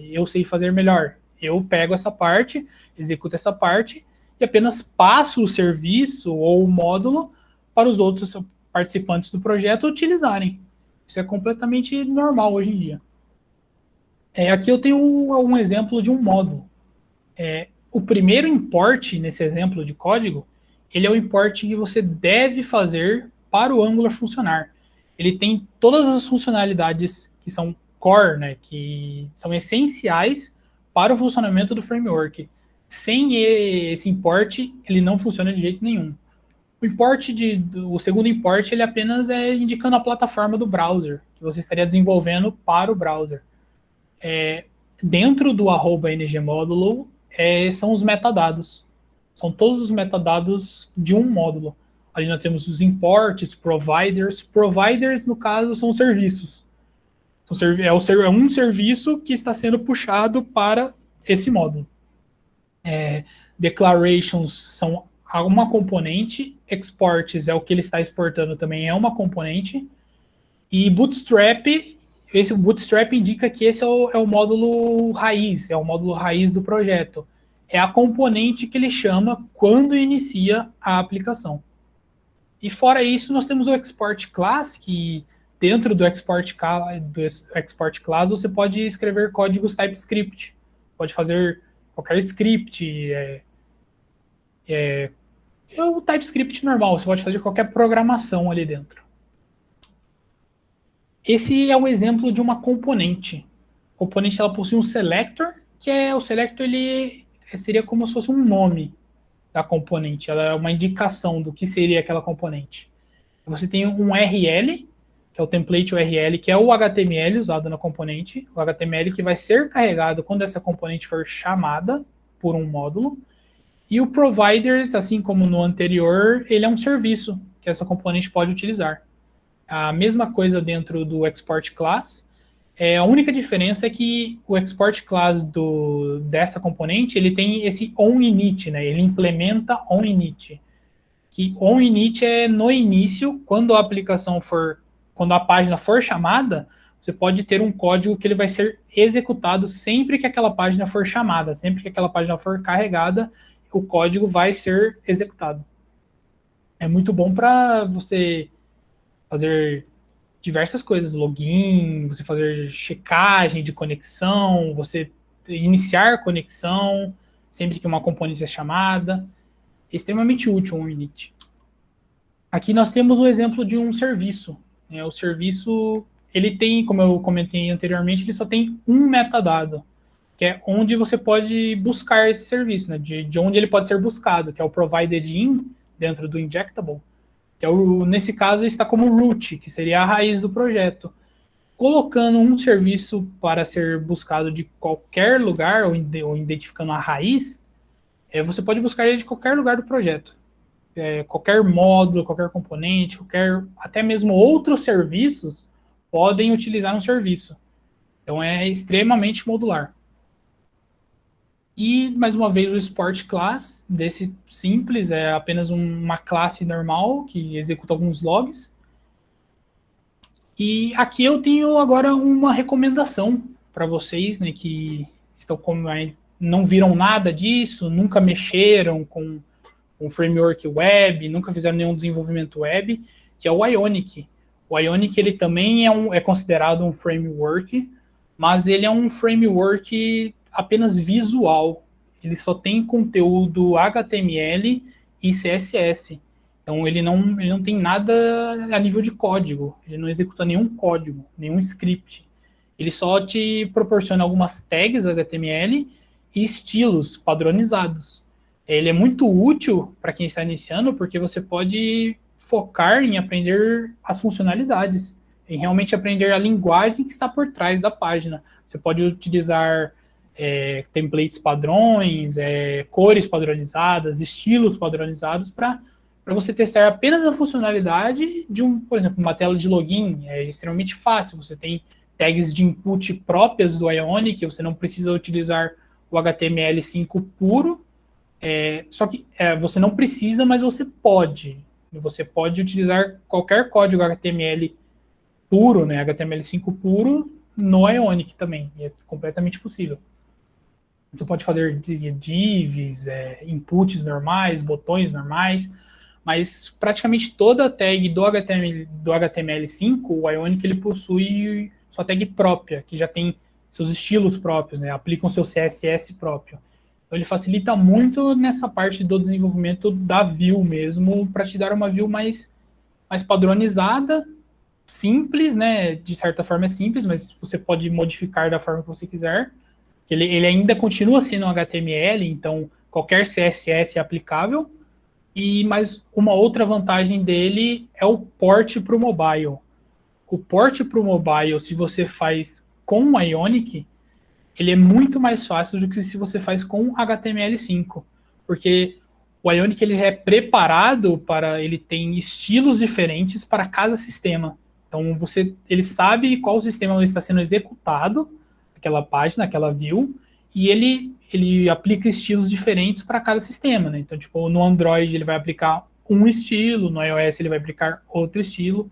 eu sei fazer melhor. Eu pego essa parte, executo essa parte, e apenas passo o serviço ou o módulo para os outros participantes do projeto utilizarem. Isso é completamente normal hoje em dia. Aqui eu tenho um exemplo de um módulo. O primeiro import, nesse exemplo de código, ele é o import que você deve fazer para o Angular funcionar. Ele tem todas as funcionalidades que são core, né, que são essenciais para o funcionamento do framework. Sem esse import, ele não funciona de jeito nenhum. O segundo import, ele apenas é indicando a plataforma do browser, que você estaria desenvolvendo para o browser. Dentro do @ngmodulo são os metadados. São todos os metadados de um módulo. Ali nós temos os imports, providers. Providers, no caso, são serviços. É um serviço que está sendo puxado para esse módulo. Declarations são uma componente. Exports é o que ele está exportando, também é uma componente. E Bootstrap, esse Bootstrap indica que esse é o módulo raiz, é o módulo raiz do projeto. É a componente que ele chama quando inicia a aplicação. E fora isso, nós temos o Export Class, que dentro do Export Class você pode escrever códigos TypeScript. Pode fazer qualquer script. É o TypeScript normal, você pode fazer qualquer programação ali dentro. Esse é um exemplo de uma componente. A componente ela possui um selector, que o selector ele seria como se fosse um nome da componente. Ela é uma indicação do que seria aquela componente. Você tem um URL, que é o template URL, que é o HTML usado na componente. O HTML que vai ser carregado quando essa componente for chamada por um módulo. E o providers, assim como no anterior, ele é um serviço que essa componente pode utilizar. A mesma coisa dentro do Export Class. A única diferença é que o Export Class dessa componente, ele tem esse onInit, né? Ele implementa onInit. Que onInit é no início, quando a página for chamada, você pode ter um código que ele vai ser executado sempre que aquela página for chamada, sempre que aquela página for carregada, o código vai ser executado. É muito bom para você fazer diversas coisas, login, você fazer checagem de conexão, você iniciar conexão, sempre que uma componente é chamada. É extremamente útil o init. Aqui nós temos o exemplo de um serviço. O serviço, ele tem, como eu comentei anteriormente, ele só tem um metadado, que é onde você pode buscar esse serviço, né? De onde ele pode ser buscado, que é o provided in, dentro do injectable. Que nesse caso está como root, que seria a raiz do projeto. Colocando um serviço para ser buscado de qualquer lugar, ou identificando a raiz, você pode buscar ele de qualquer lugar do projeto. Qualquer módulo, qualquer componente, até mesmo outros serviços podem utilizar um serviço. Então é extremamente modular. E, mais uma vez, o Export Class, desse simples, é apenas uma classe normal que executa alguns logs. E aqui eu tenho agora uma recomendação para vocês, né, que não viram nada disso, nunca mexeram com um framework web, nunca fizeram nenhum desenvolvimento web, que é o Ionic. O Ionic ele também é considerado um framework, mas ele é um framework apenas visual. Ele só tem conteúdo HTML e CSS. Então ele não tem nada a nível de código. Ele não executa nenhum código, nenhum script. Ele só te proporciona algumas tags HTML e estilos padronizados. Ele é muito útil para quem está iniciando, porque você pode focar em aprender as funcionalidades, em realmente aprender a linguagem que está por trás da página. Você pode utilizar templates padrões, cores padronizadas, estilos padronizados para você testar apenas a funcionalidade de por exemplo, uma tela de login. É extremamente fácil. Você tem tags de input próprias do Ionic, você não precisa utilizar o HTML5 puro, só que você não precisa, mas você pode. Você pode utilizar qualquer código HTML puro, né, HTML5 puro, no Ionic também. É completamente possível. Você pode fazer divs, inputs normais, botões normais, mas praticamente toda a tag do HTML5, o Ionic ele possui sua tag própria, que já tem seus estilos próprios, né? Aplicam seu CSS próprio. Então ele facilita muito nessa parte do desenvolvimento da view mesmo, para te dar uma view mais padronizada, simples, né? De certa forma é simples, mas você pode modificar da forma que você quiser. Ele ainda continua sendo um HTML, então qualquer CSS é aplicável. Mas uma outra vantagem dele é o port para o mobile. O port para o mobile, se você faz com o Ionic, ele é muito mais fácil do que se você faz com HTML5. Porque o Ionic ele já é preparado para, ele tem estilos diferentes para cada sistema. Então ele sabe qual sistema está sendo executado, aquela página, aquela view, e ele aplica estilos diferentes para cada sistema, né? Então, tipo, no Android ele vai aplicar um estilo, no iOS ele vai aplicar outro estilo,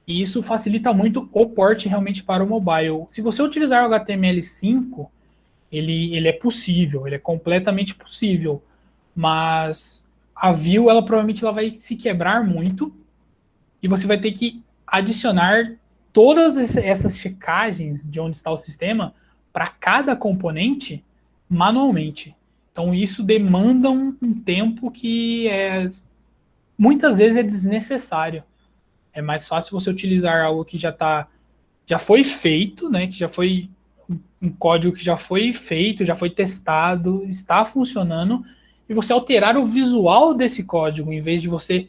e isso facilita muito o port realmente para o mobile. Se você utilizar o HTML5, ele é possível, ele é completamente possível, mas a view, ela vai se quebrar muito, e você vai ter que adicionar todas essas checagens de onde está o sistema para cada componente manualmente. Então isso demanda um tempo que muitas vezes é desnecessário. É mais fácil você utilizar algo que já foi feito, né? Que já foi um código que já foi feito, já foi testado, está funcionando, e você alterar o visual desse código, em vez de você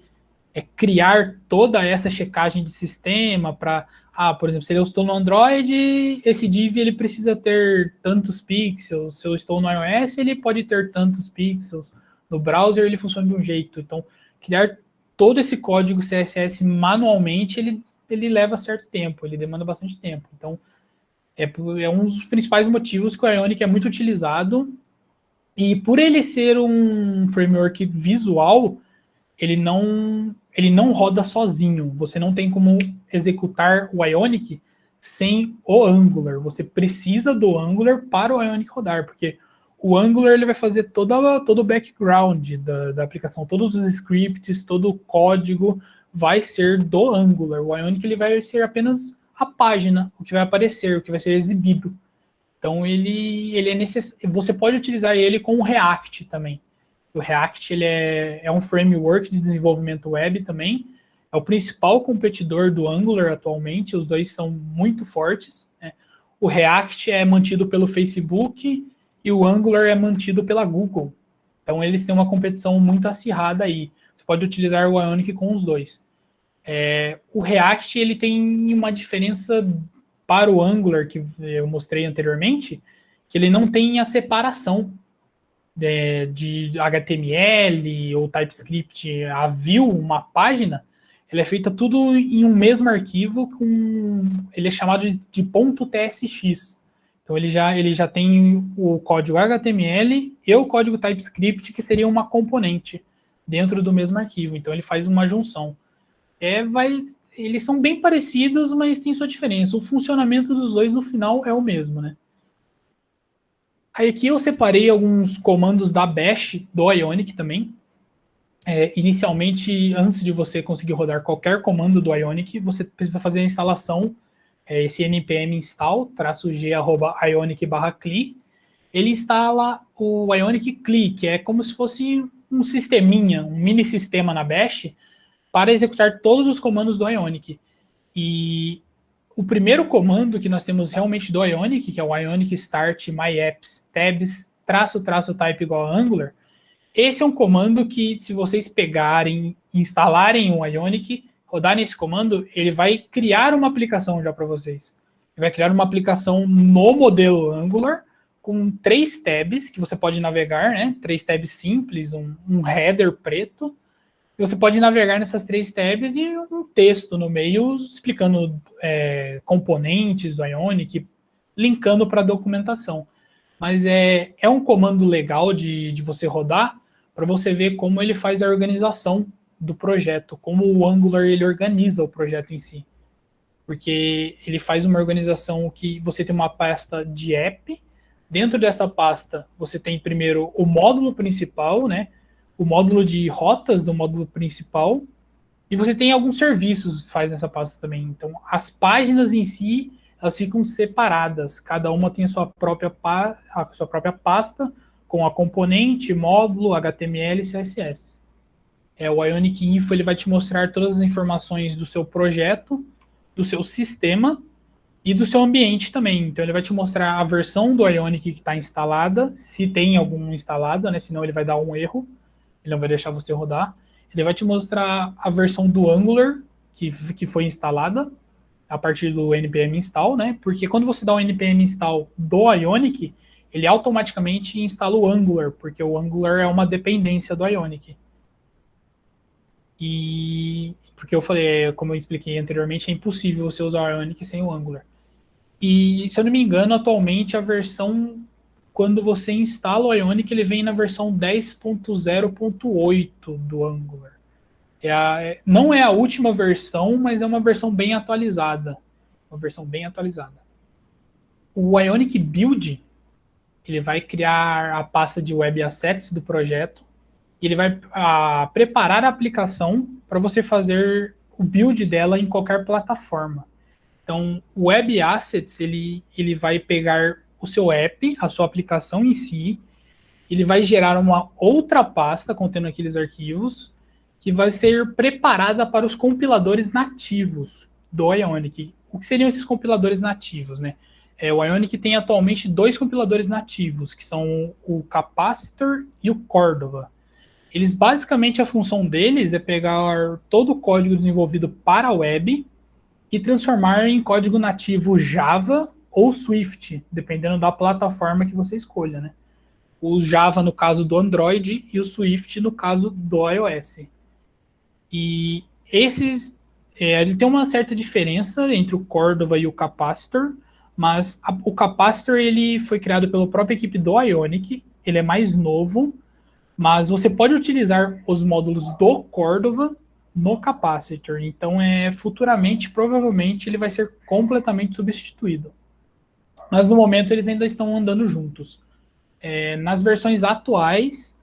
criar toda essa checagem de sistema para, por exemplo, se eu estou no Android, esse div ele precisa ter tantos pixels, se eu estou no iOS, ele pode ter tantos pixels, no browser ele funciona de um jeito. Então, criar todo esse código CSS manualmente, ele leva certo tempo, ele demanda bastante tempo. Então, é um dos principais motivos que o Ionic é muito utilizado, e por ele ser um framework visual, ele não roda sozinho. Você não tem como executar o Ionic sem o Angular. Você precisa do Angular para o Ionic rodar, porque o Angular ele vai fazer todo o background da aplicação, todos os scripts, todo o código vai ser do Angular. O Ionic ele vai ser apenas a página, o que vai aparecer, o que vai ser exibido. Então ele é necessário. Você pode utilizar ele com o React também. O React ele é um framework de desenvolvimento web também. É o principal competidor do Angular atualmente. Os dois são muito fortes, né? O React é mantido pelo Facebook e o Angular é mantido pela Google. Então eles têm uma competição muito acirrada aí. Você pode utilizar o Ionic com os dois. O React ele tem uma diferença para o Angular, que eu mostrei anteriormente, que ele não tem a separação de HTML ou TypeScript. A view, uma página, ela é feita tudo em um mesmo arquivo, ele é chamado de .tsx. Então ele já tem o código HTML e o código TypeScript, que seria uma componente dentro do mesmo arquivo. Então ele faz uma junção. Eles são bem parecidos, mas tem sua diferença. O funcionamento dos dois no final é o mesmo, né? Aí aqui eu separei alguns comandos da Bash do Ionic também. Inicialmente, antes de você conseguir rodar qualquer comando do Ionic, você precisa fazer a instalação, esse npm install -g/ionic/cli. Ele instala o Ionic CLI, que é como se fosse um sisteminha, um mini sistema na Bash, para executar todos os comandos do Ionic. E o primeiro comando que nós temos realmente do Ionic, que é o Ionic start myapps tabs --type igual a Angular, esse é um comando que, se vocês pegarem, instalarem o Ionic, rodarem esse comando, ele vai criar uma aplicação já para vocês. Ele vai criar uma aplicação no modelo Angular, com 3 tabs que você pode navegar, né? 3 tabs simples, um header preto. E você pode navegar nessas 3 tabs e um texto no meio explicando componentes do Ionic, linkando para a documentação. Mas é um comando legal de você rodar para você ver como ele faz a organização do projeto, como o Angular ele organiza o projeto em si. Porque ele faz uma organização que você tem uma pasta de app, dentro dessa pasta você tem primeiro o módulo principal, né? O módulo de rotas do módulo principal, e você tem alguns serviços que faz nessa pasta também. Então, as páginas em si, elas ficam separadas, cada uma tem a sua própria pasta, com a componente, módulo, HTML e CSS. O Ionic Info ele vai te mostrar todas as informações do seu projeto, do seu sistema e do seu ambiente também. Então, ele vai te mostrar a versão do Ionic que está instalada, se tem algum instalado, né? Senão ele vai dar um erro. Ele não vai deixar você rodar. Ele vai te mostrar a versão do Angular que foi instalada a partir do npm install, né? Porque quando você dá o npm install do Ionic, ele automaticamente instala o Angular, porque o Angular é uma dependência do Ionic. E porque eu falei, como eu expliquei anteriormente, é impossível você usar o Ionic sem o Angular. E, se eu não me engano, atualmente a versão, quando você instala o Ionic, ele vem na versão 10.0.8 do Angular. Não é a última versão, mas é uma versão bem atualizada. Uma versão bem atualizada. O Ionic Build, ele vai criar a pasta de Web Assets do projeto, e ele vai preparar a aplicação para você fazer o build dela em qualquer plataforma. Então, o Web Assets, ele vai pegar o seu app, a sua aplicação em si, ele vai gerar uma outra pasta contendo aqueles arquivos, que vai ser preparada para os compiladores nativos do Ionic. O que seriam esses compiladores nativos, né? O Ionic tem atualmente 2 compiladores nativos, que são o Capacitor e o Cordova. Eles, basicamente, a função deles é pegar todo o código desenvolvido para a web e transformar em código nativo Java ou Swift, dependendo da plataforma que você escolha, né? O Java no caso do Android e o Swift no caso do iOS. E ele tem uma certa diferença entre o Cordova e o Capacitor, mas o Capacitor ele foi criado pela própria equipe do Ionic, ele é mais novo, mas você pode utilizar os módulos do Cordova no Capacitor. Então, futuramente, provavelmente, ele vai ser completamente substituído. Mas, no momento, eles ainda estão andando juntos. Nas versões atuais,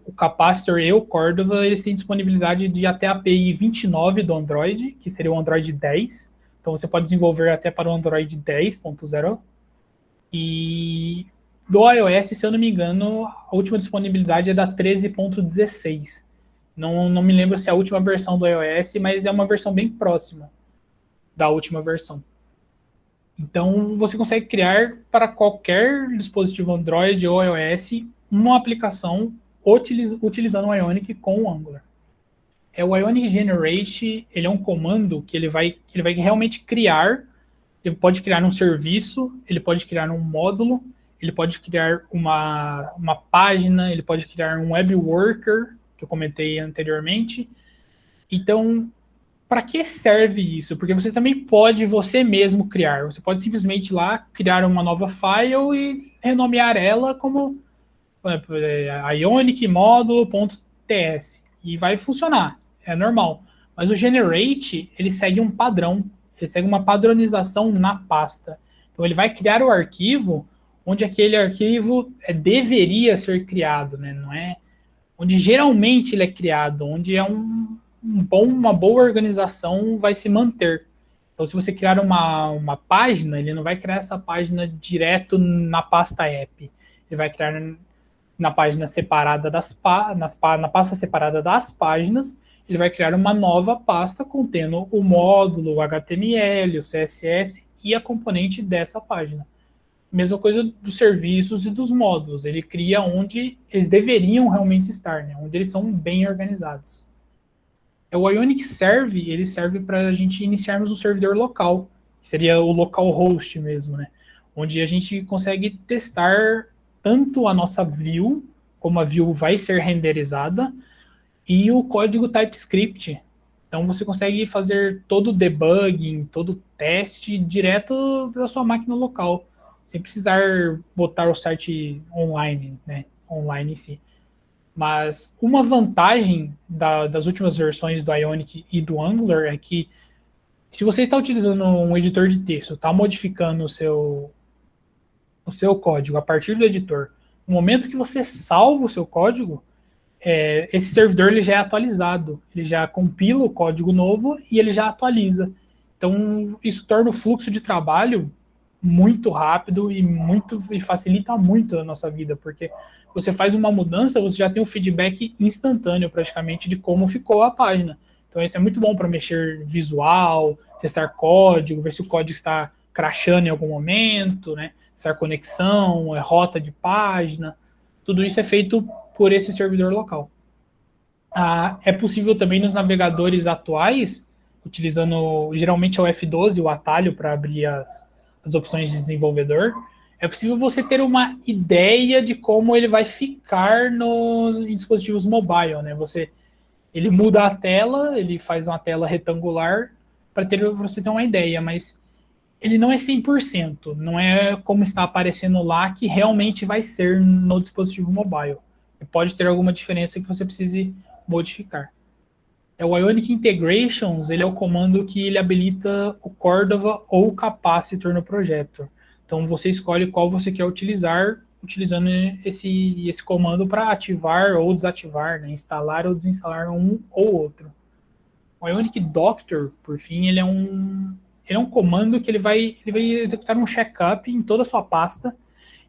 o Capacitor e o Cordova, eles têm disponibilidade de até a API 29 do Android, que seria o Android 10. Então, você pode desenvolver até para o Android 10.0. E do iOS, se eu não me engano, a última disponibilidade é da 13.16. Não me lembro se é a última versão do iOS, mas é uma versão bem próxima da última versão. Então, você consegue criar para qualquer dispositivo Android ou iOS uma aplicação utilizando o Ionic com o Angular. O Ionic Generate, ele é um comando que ele vai realmente criar. Ele pode criar um serviço, ele pode criar um módulo, ele pode criar uma página, ele pode criar um web worker, que eu comentei anteriormente. Então, para que serve isso? Porque você também pode você mesmo criar. Você pode simplesmente ir lá, criar uma nova file e renomear ela como Ionic módulo.ts. E vai funcionar, é normal. Mas o Generate, ele segue um padrão, ele segue uma padronização na pasta. Então, ele vai criar o arquivo onde aquele arquivo deveria ser criado, né? Não é onde geralmente ele é criado, onde é uma boa organização vai se manter. Então, se você criar uma página, ele não vai criar essa página direto na pasta app. Ele vai criar na página separada na pasta separada das páginas, ele vai criar uma nova pasta contendo o módulo, o HTML, o CSS e a componente dessa página. Mesma coisa dos serviços e dos módulos. Ele cria onde eles deveriam realmente estar, né? Onde eles são bem organizados. O Ionic Serve, ele serve para a gente iniciarmos um servidor local, que seria o localhost mesmo, né? Onde a gente consegue testar tanto a nossa view, como a view vai ser renderizada, e o código TypeScript. Então você consegue fazer todo o debugging, todo o teste direto da sua máquina local, sem precisar botar o site online, né? Online em si. Mas uma vantagem das últimas versões do Ionic e do Angular é que se você está utilizando um editor de texto, está modificando o seu código a partir do editor, no momento que você salva o seu código, esse servidor ele já é atualizado, ele já compila o código novo e ele já atualiza. Então, isso torna o fluxo de trabalho muito rápido e facilita muito a nossa vida, porque você faz uma mudança, você já tem um feedback instantâneo, praticamente, de como ficou a página. Então, isso é muito bom para mexer visual, testar código, ver se o código está crashando em algum momento, né? Testar conexão, rota de página. Tudo isso é feito por esse servidor local. É possível também nos navegadores atuais, utilizando geralmente o F12, o atalho para abrir as opções de desenvolvedor, é possível você ter uma ideia de como ele vai ficar em dispositivos mobile, né? Ele muda a tela, ele faz uma tela retangular para você ter uma ideia, mas ele não é 100%, não é como está aparecendo lá que realmente vai ser no dispositivo mobile. Pode ter alguma diferença que você precise modificar. O Ionic Integrations, ele é o comando que ele habilita o Cordova ou o capacitor no projeto. Então você escolhe qual você quer utilizar, utilizando esse comando para ativar ou desativar, né? Instalar ou desinstalar um ou outro. O Ionic Doctor, por fim, ele é um comando que ele vai executar um check-up em toda a sua pasta.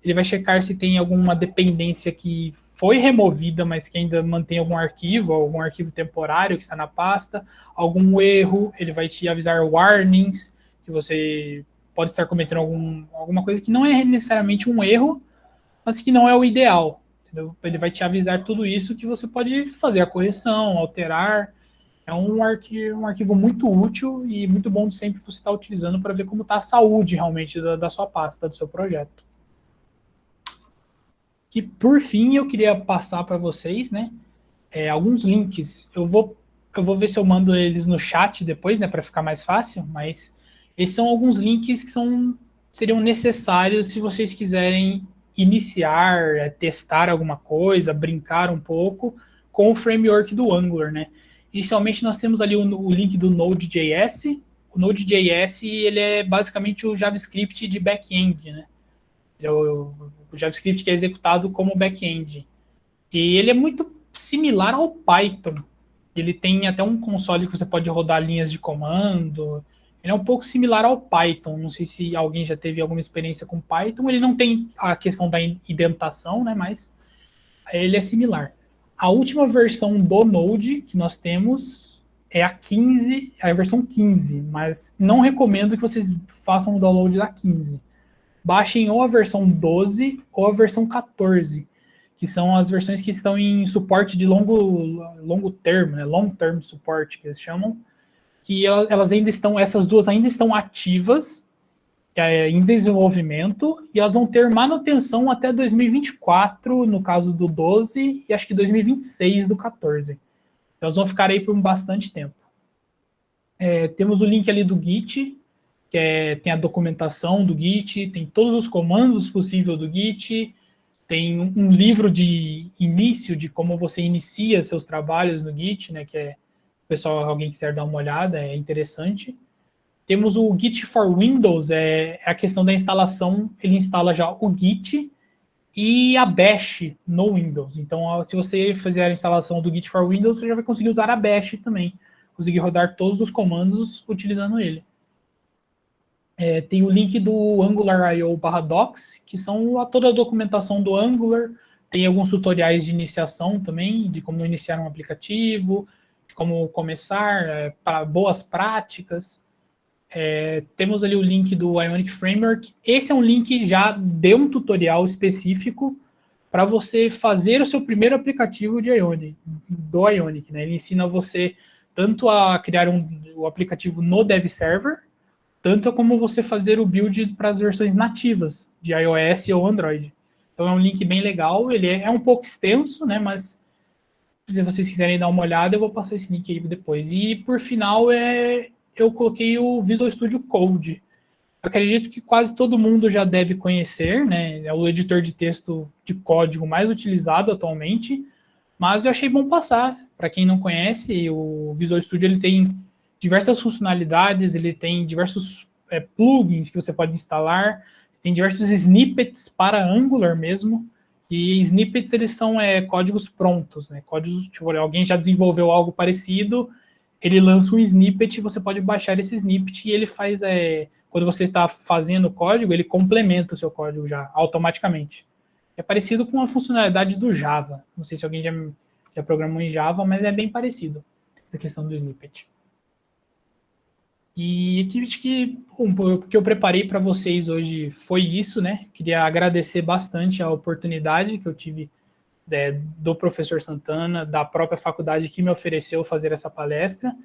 Ele vai checar se tem alguma dependência que foi removida, mas que ainda mantém algum arquivo temporário que está na pasta, algum erro, ele vai te avisar warnings, que você pode estar cometendo alguma coisa que não é necessariamente um erro, mas que não é o ideal. Entendeu? Ele vai te avisar tudo isso que você pode fazer a correção, alterar. É um arquivo muito útil e muito bom de sempre você estar utilizando para ver como está a saúde realmente da sua pasta, do seu projeto. Que por fim eu queria passar para vocês, né, alguns links. Eu vou ver se eu mando eles no chat depois, né, para ficar mais fácil, mas esses são alguns links que seriam necessários se vocês quiserem iniciar, testar alguma coisa, brincar um pouco com o framework do Angular, né. Inicialmente nós temos ali o link do Node.js. O Node.js, ele é basicamente o JavaScript de back-end, né. O JavaScript que é executado como back-end. E ele é muito similar ao Python. Ele tem até um console que você pode rodar linhas de comando. Ele é um pouco similar ao Python. Não sei se alguém já teve alguma experiência com Python. Ele não tem a questão da indentação, né? Mas ele é similar. A última versão do Node que nós temos é a versão 15, mas não recomendo que vocês façam o download da 15. Baixem ou a versão 12 ou a versão 14, que são as versões que estão em suporte de longo termo, né? Long term support, que eles chamam, que essas duas ainda estão ativas, em desenvolvimento, e elas vão ter manutenção até 2024, no caso do 12, e acho que 2026 do 14. Então, elas vão ficar aí por bastante tempo. Temos o link ali do Git, tem a documentação do Git, tem todos os comandos possíveis do Git, tem um livro de início de como você inicia seus trabalhos no Git, né, que pessoal, alguém quiser dar uma olhada, é interessante. Temos o Git for Windows, a questão da instalação, ele instala já o Git e a Bash no Windows. Então, se você fizer a instalação do Git for Windows, você já vai conseguir usar a Bash também, conseguir rodar todos os comandos utilizando ele. Tem o link do Angular.io/docs, que são toda a documentação do Angular. Tem alguns tutoriais de iniciação também, de como iniciar um aplicativo, de como começar, para boas práticas. Temos ali o link do Ionic Framework. Esse é um link que já deu um tutorial específico para você fazer o seu primeiro aplicativo do Ionic. Né? Ele ensina você tanto a criar o aplicativo no Dev Server, tanto como você fazer o build para as versões nativas de iOS ou Android. Então é um link bem legal, ele é um pouco extenso, né, mas se vocês quiserem dar uma olhada, eu vou passar esse link aí depois. E por final, eu coloquei o Visual Studio Code. Eu acredito que quase todo mundo já deve conhecer, né, é o editor de texto de código mais utilizado atualmente, mas eu achei bom passar. Para quem não conhece, o Visual Studio ele tem diversas funcionalidades, ele tem diversos plugins que você pode instalar, tem diversos snippets para Angular mesmo, e snippets eles são códigos prontos, né? Códigos, tipo, alguém já desenvolveu algo parecido, ele lança um snippet, você pode baixar esse snippet e ele faz, quando você está fazendo o código, ele complementa o seu código já, automaticamente. É parecido com a funcionalidade do Java, não sei se alguém já programou em Java, mas é bem parecido, essa questão do snippet. E o que eu preparei para vocês hoje foi isso, né? Queria agradecer bastante a oportunidade que eu tive do professor Santana, da própria faculdade que me ofereceu fazer essa palestra.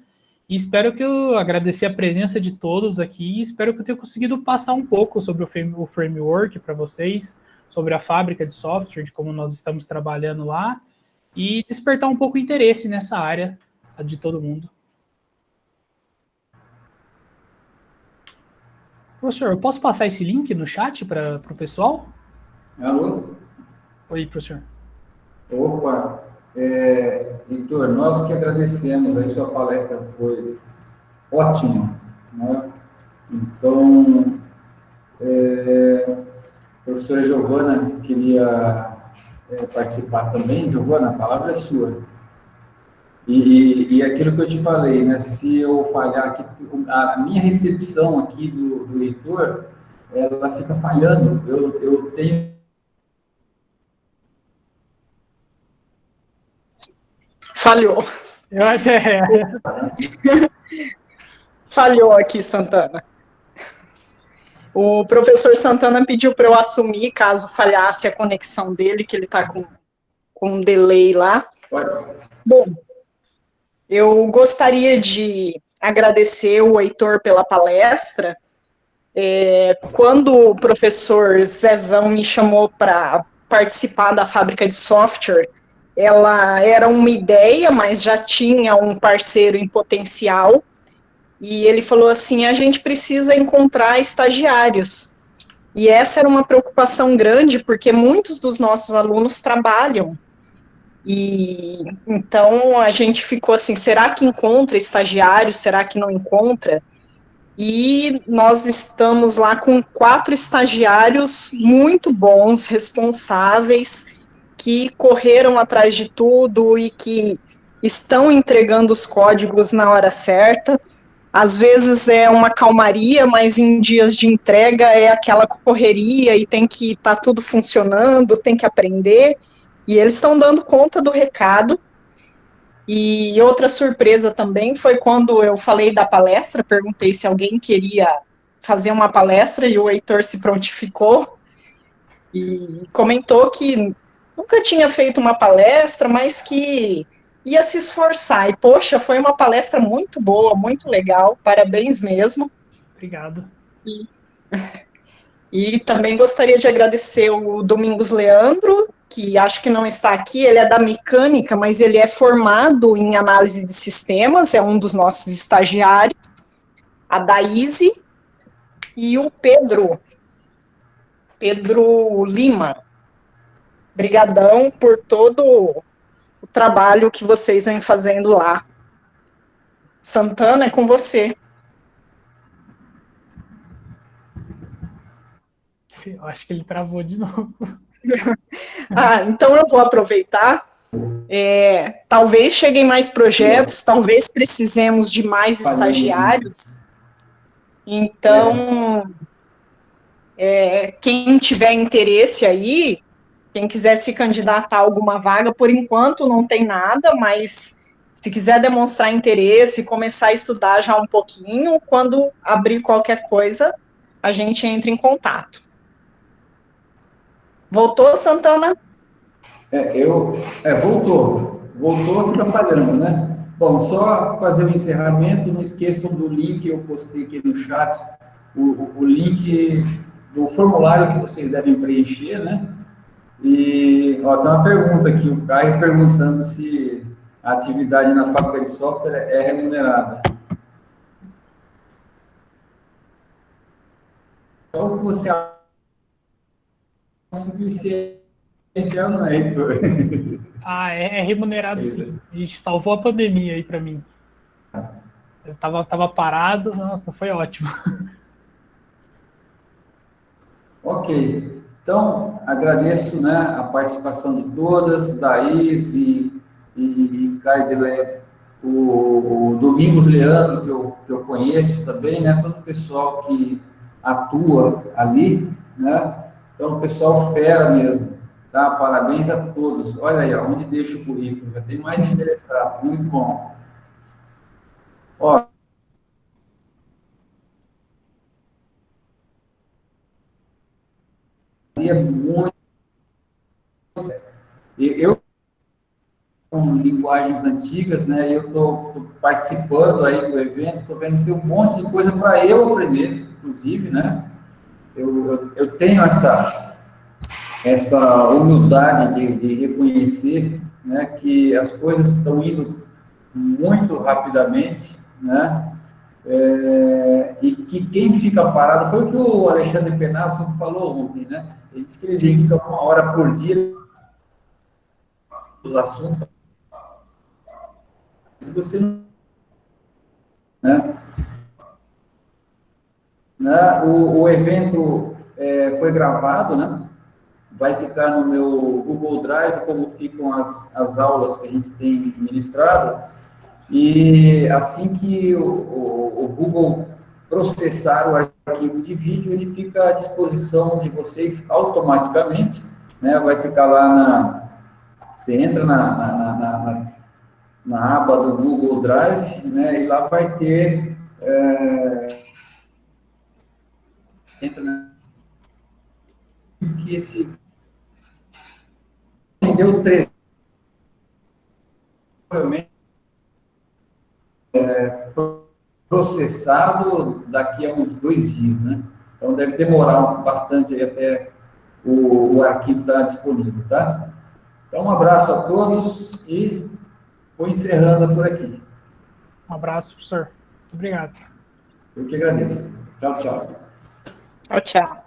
E espero que eu agradecer a presença de todos aqui, e espero que eu tenha conseguido passar um pouco sobre o framework para vocês, sobre a fábrica de software, de como nós estamos trabalhando lá, e despertar um pouco o interesse nessa área de todo mundo. Professor, eu posso passar esse link no chat para o pessoal? Alô? Oi, professor. Opa, Heitor, nós que agradecemos, aí sua palestra foi ótima, né? Então, a professora Giovana queria participar também. Giovana, a palavra é sua. E aquilo que eu te falei, né? Se eu falhar aqui, a minha recepção aqui do Heitor, ela fica falhando. Eu tenho. Falhou. Eu acho Falhou aqui, Santana. O professor Santana pediu para eu assumir caso falhasse a conexão dele, que ele está com um delay lá. Bom, eu gostaria de agradecer o Heitor pela palestra. Quando o professor Zezão me chamou para participar da fábrica de software, ela era uma ideia, mas já tinha um parceiro em potencial. E ele falou assim, a gente precisa encontrar estagiários. E essa era uma preocupação grande, porque muitos dos nossos alunos trabalham. E então a gente ficou assim, será que encontra estagiário? Será que não encontra? E nós estamos lá com 4 estagiários muito bons, responsáveis, que correram atrás de tudo e que estão entregando os códigos na hora certa. Às vezes é uma calmaria, mas em dias de entrega é aquela correria e tem que estar tudo funcionando, tem que aprender. E eles estão dando conta do recado. E outra surpresa também foi quando eu falei da palestra, perguntei se alguém queria fazer uma palestra e o Heitor se prontificou e comentou que nunca tinha feito uma palestra, mas que ia se esforçar. E, poxa, foi uma palestra muito boa, muito legal, parabéns mesmo. Obrigado. E também gostaria de agradecer o Domingos Leandro, que acho que não está aqui, ele é da mecânica, mas ele é formado em análise de sistemas, é um dos nossos estagiários, a Daíse e o Pedro Lima. Brigadão por todo o trabalho que vocês vêm fazendo lá. Santana, é com você. Eu acho que ele travou de novo. Então eu vou aproveitar. Talvez cheguem mais projetos, talvez precisemos de mais estagiários. Então, quem tiver interesse aí, quem quiser se candidatar a alguma vaga, por enquanto não tem nada, mas se quiser demonstrar interesse, começar a estudar já um pouquinho, quando abrir qualquer coisa, a gente entra em contato. Voltou, Santana? Voltou, fica falhando, né? Bom, só fazer o encerramento, não esqueçam do link, eu postei aqui no chat, o link do formulário que vocês devem preencher, né? E, ó, tem uma pergunta aqui, o Caio perguntando se a atividade na fábrica de software é remunerada. Só o que você acha suficiente, não é, Heitor? É remunerado sim. A gente salvou a pandemia aí para mim. Eu tava parado, nossa, foi ótimo. Ok. Então, agradeço, né, a participação de todas, Thaís e Caio, o Domingos Leandro, que eu conheço também, né, todo o pessoal que atua ali, né, então, o pessoal fera mesmo, tá? Parabéns a todos. Olha aí, ó, onde deixa o currículo, já tem mais interessado, muito bom. Ó, muito. Eu um linguagens antigas, né? Eu estou participando aí do evento, estou vendo que tem um monte de coisa para eu aprender, inclusive, né? Eu tenho essa humildade de reconhecer, né, que as coisas estão indo muito rapidamente, né? E que quem fica parado, foi o que o Alexandre Penasso falou ontem, né? Ele disse que ele dedica 1 hora por dia os assuntos. Se você não, né? O evento foi gravado, né? Vai ficar no meu Google Drive, como ficam as aulas que a gente tem ministrado. E assim que o Google processar o arquivo de vídeo, ele fica à disposição de vocês automaticamente, né? Vai ficar lá você entra na aba do Google Drive, né? E lá vai ter que esse deu 3 provavelmente processado daqui a uns 2 dias, né? Então deve demorar bastante aí até o arquivo estar disponível, tá? Então um abraço a todos e vou encerrando por aqui. Um abraço, professor. Muito obrigado. Eu que agradeço. Tchau, tchau. Tchau, tchau.